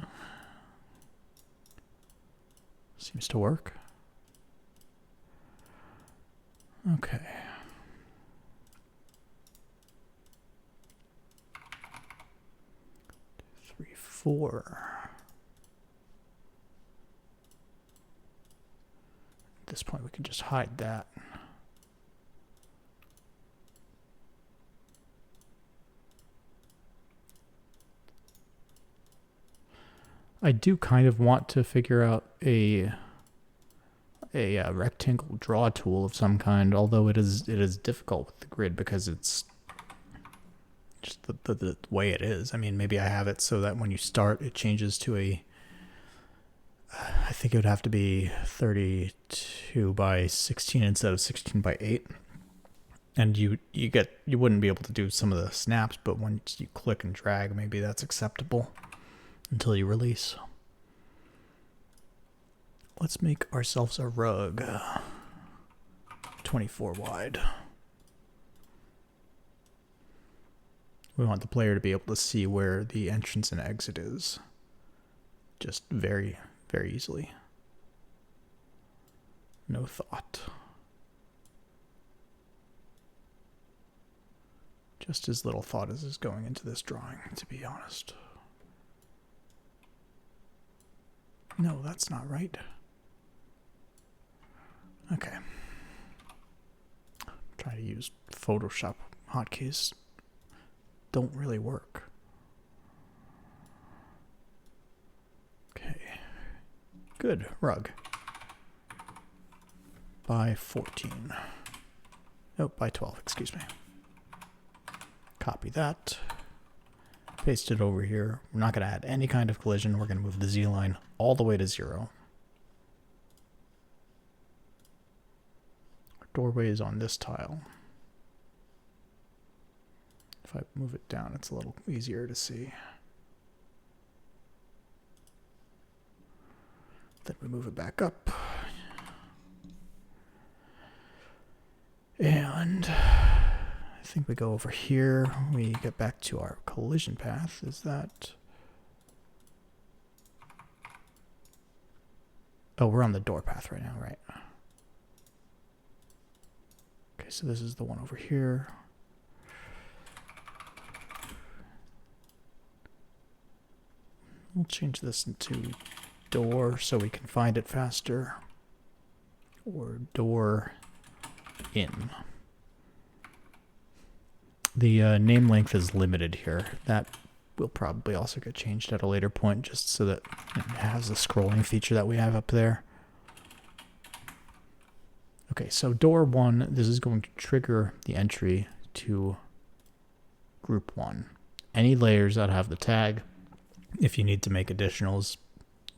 Seems to work. Okay. Three, four. At this point, we can just hide that. I do kind of want to figure out a rectangle draw tool of some kind, although it is difficult with the grid because it's just the way it is. I mean, maybe I have it so that when you start, it changes to a, I think it would have to be 32 by 16 instead of 16 by 8. And you wouldn't be able to do some of the snaps, but once you click and drag, maybe that's acceptable until you release. Let's make ourselves a rug, 24 wide. We want the player to be able to see where the entrance and exit is, just very, very easily. No thought. Just as little thought as is going into this drawing, to be honest. No, that's not right. Okay. Try to use Photoshop hotkeys. Don't really work. Okay. Good. Rug. By 14. Oh, by 12, excuse me. Copy that. Paste it over here. We're not going to add any kind of collision. We're going to move the Z line all the way to 0. Our doorway is on this tile. If I move it down, it's a little easier to see. Then we move it back up. And I think we go over here. We get back to our collision path. Is that... Oh, we're on the door path right now, right? Okay, so this is the one over here. We'll change this into door so we can find it faster. Or door in. The name length is limited here. That will probably also get changed at a later point just so that it has the scrolling feature that we have up there. Okay, so door 1, this is going to trigger the entry to group 1. Any layers that have the tag, if you need to make additionals,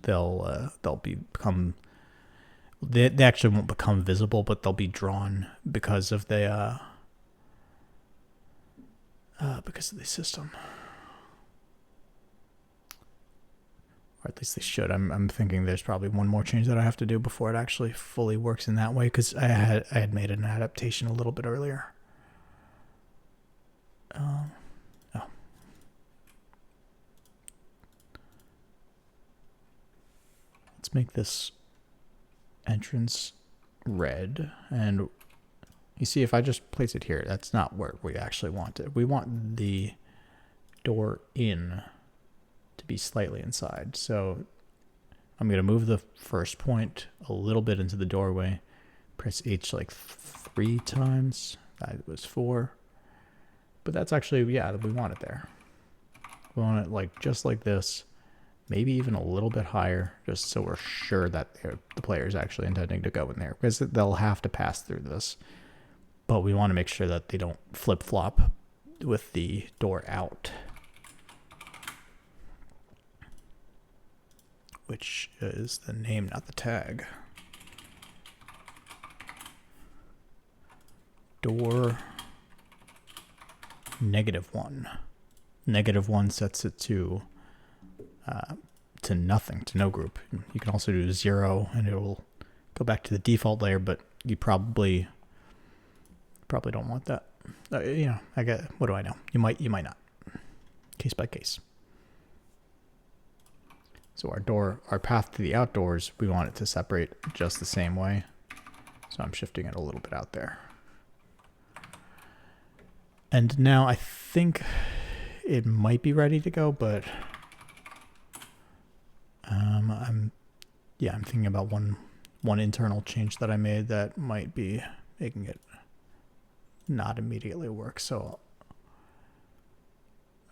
they'll become... They actually won't become visible, but they'll be drawn because of the system. Or at least they should. I'm thinking there's probably one more change that I have to do before it actually fully works in that way, because I had made an adaptation a little bit earlier. Oh. Let's make this entrance red, and you see if I just place it here, that's not where we actually want it. We want the door in to be slightly inside. So I'm going to move the first point a little bit into the doorway, press H like 3 times. That was 4. But that's actually, yeah, we want it there. We want it like just like this, maybe even a little bit higher, just so we're sure that the player is actually intending to go in there, because they'll have to pass through this. But we want to make sure that they don't flip-flop with the door out, which is the name, not the tag. Door -1. -1 sets it to nothing, to no group. You can also do 0 and it will go back to the default layer, but you probably don't want that. You know, what do I know? You might not. Case by case. So our path to the outdoors, we want it to separate just the same way. So I'm shifting it a little bit out there. And now I think it might be ready to go, but I'm thinking about one internal change that I made that might be making it not immediately work. So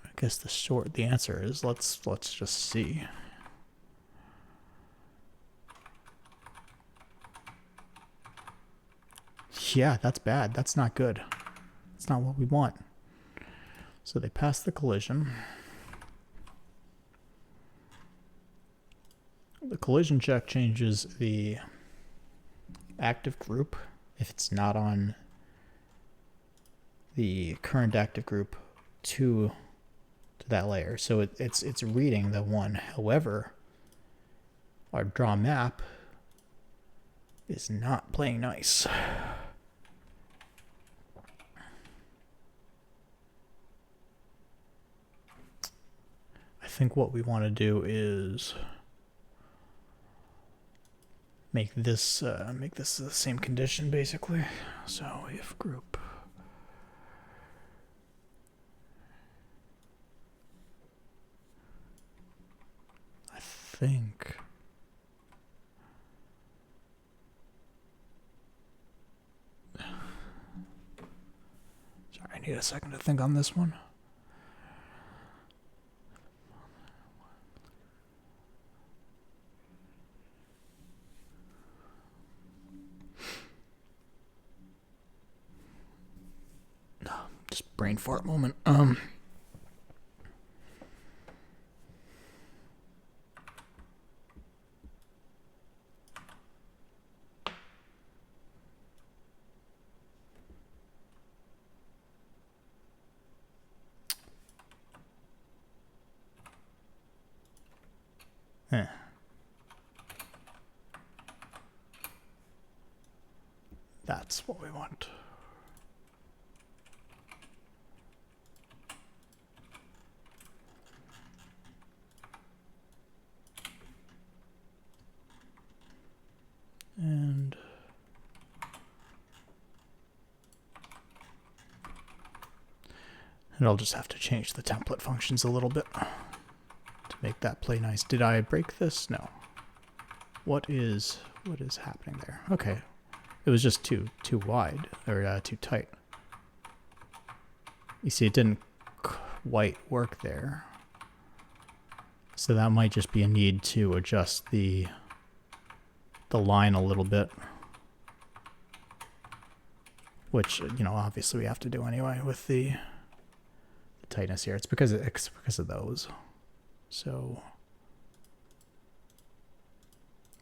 I guess the answer is let's just see. Yeah, that's bad. That's not good. That's not what we want. So they pass the collision. The collision check changes the active group if it's not on the current active group to that layer. So it's reading the 1. However, our draw map is not playing nice. I think what we want to do is make this the same condition basically. So if group I think sorry, I need a second to think on this one. Just brain fart moment. That's what we want. And I'll just have to change the template functions a little bit to make that play nice. Did I break this? No. What is happening there? Okay. It was just too wide, or too tight. You see, it didn't quite work there. So that might just be a need to adjust the line a little bit. Which, you know, obviously we have to do anyway with the tightness here. It's because of those. So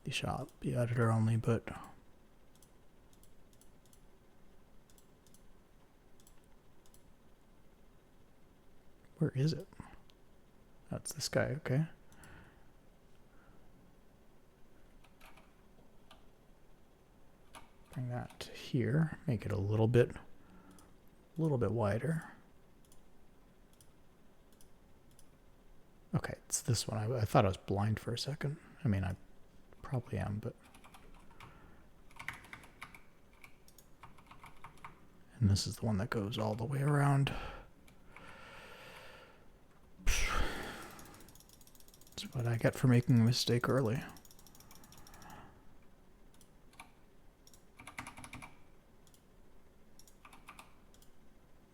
the shop, the editor only, but where is it? That's this guy, okay. Bring that to here, make it a little bit wider. Okay, it's this one. I thought I was blind for a second. I mean, I probably am, but. And this is the one that goes all the way around. That's what I get for making a mistake early.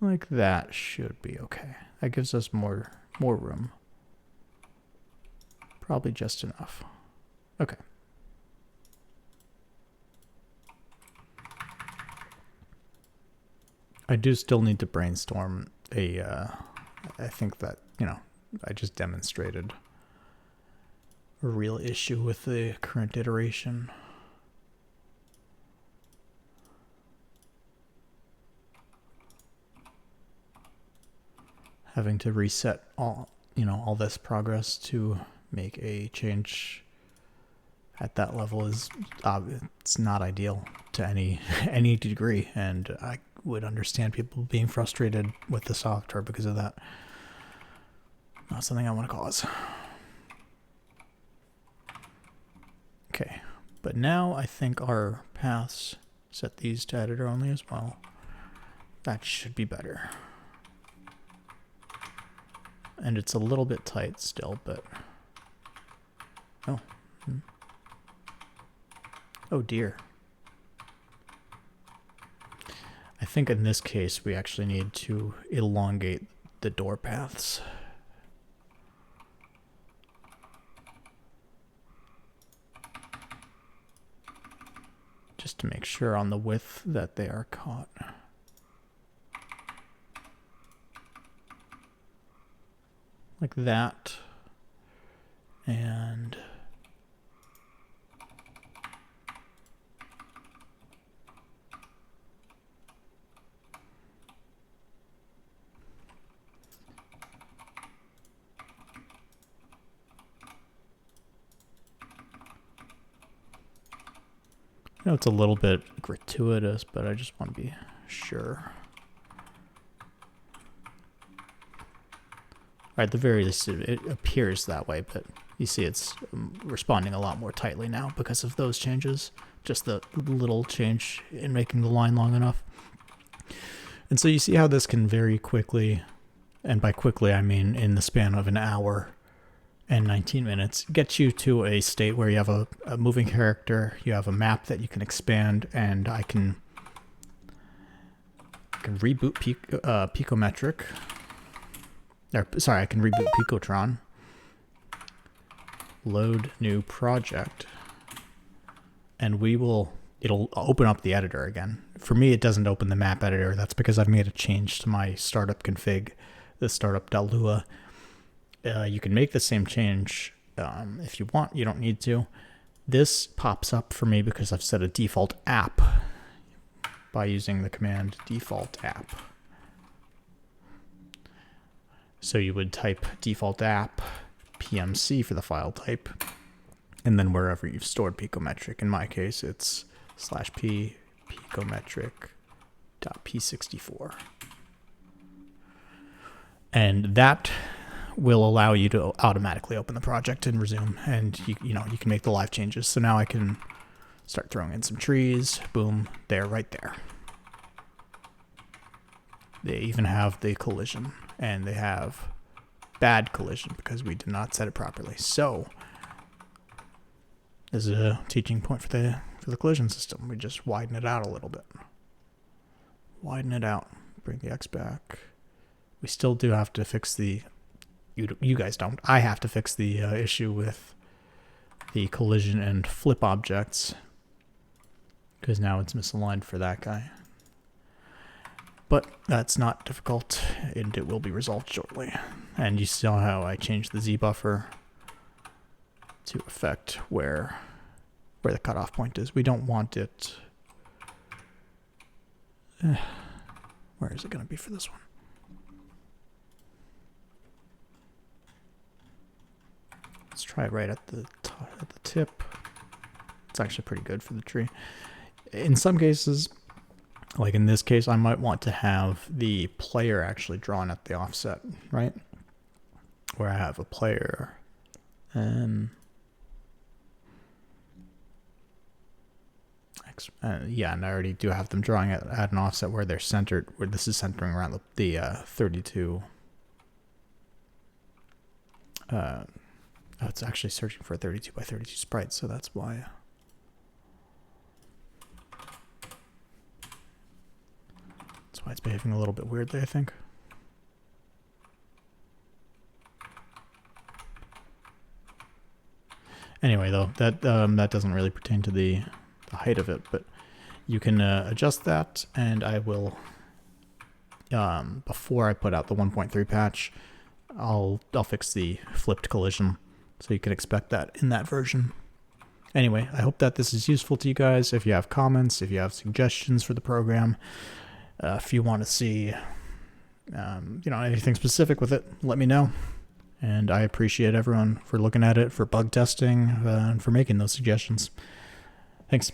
Like that should be okay. That gives us more room. Probably just enough. Okay. I do still need to brainstorm I think that, you know, I just demonstrated a real issue with the current iteration. Having to reset all this progress to make a change at that level is it's not ideal to any degree, and I would understand people being frustrated with the software because of that. Not something I want to cause. Okay, but now I think our paths, set these to editor only as well. That should be better. And it's a little bit tight still, but oh dear. I think in this case we actually need to elongate the door paths. Just to make sure on the width that they are caught. Like that. And I know it's a little bit gratuitous, but I just want to be sure. Or at the very least, it appears that way, but you see it's responding a lot more tightly now because of those changes. Just the little change in making the line long enough. And so you see how this can very quickly, and by quickly I mean in the span of an hour and 19 minutes, get you to a state where you have a moving character, you have a map that you can expand, and I can reboot Picometric. Sorry, I can reboot Picotron. Load new project. And it'll open up the editor again. For me, it doesn't open the map editor. That's because I've made a change to my startup config, the startup.lua. You can make the same change if you want. You don't need to. This pops up for me because I've set a default app by using the command default app. So you would type default app PMC for the file type, and then wherever you've stored Picometric. In my case, it's /p Picometric.p64. And that will allow you to automatically open the project and resume, and you can make the live changes. So now I can start throwing in some trees. Boom, they're right there. They even have the collision, and they have bad collision because we did not set it properly. So this is a teaching point for the collision system. We just widen it out a little bit. Widen it out. Bring the X back. We still do have to fix the... You guys don't. I have to fix the issue with the collision and flip objects, because now it's misaligned for that guy. But that's not difficult, and it will be resolved shortly. And you saw how I changed the Z buffer to affect where the cutoff point is. We don't want it... where is it going to be for this one? Let's try it right at the tip. It's actually pretty good for the tree. In some cases, like in this case, I might want to have the player actually drawn at the offset, right? Where I have a player and yeah, and I already do have them drawing at an offset where they're centered, where this is centering around the 32. Oh, it's actually searching for a 32 by 32 sprite, so that's why. That's why it's behaving a little bit weirdly, I think. Anyway, though, that doesn't really pertain to the height of it, but you can adjust that, and I will, before I put out the 1.3 patch, I'll fix the flipped collision, so you can expect that in that version. Anyway, I hope that this is useful to you guys. If you have comments, if you have suggestions for the program, if you want to see anything specific with it, let me know. And I appreciate everyone for looking at it, for bug testing, and for making those suggestions. Thanks.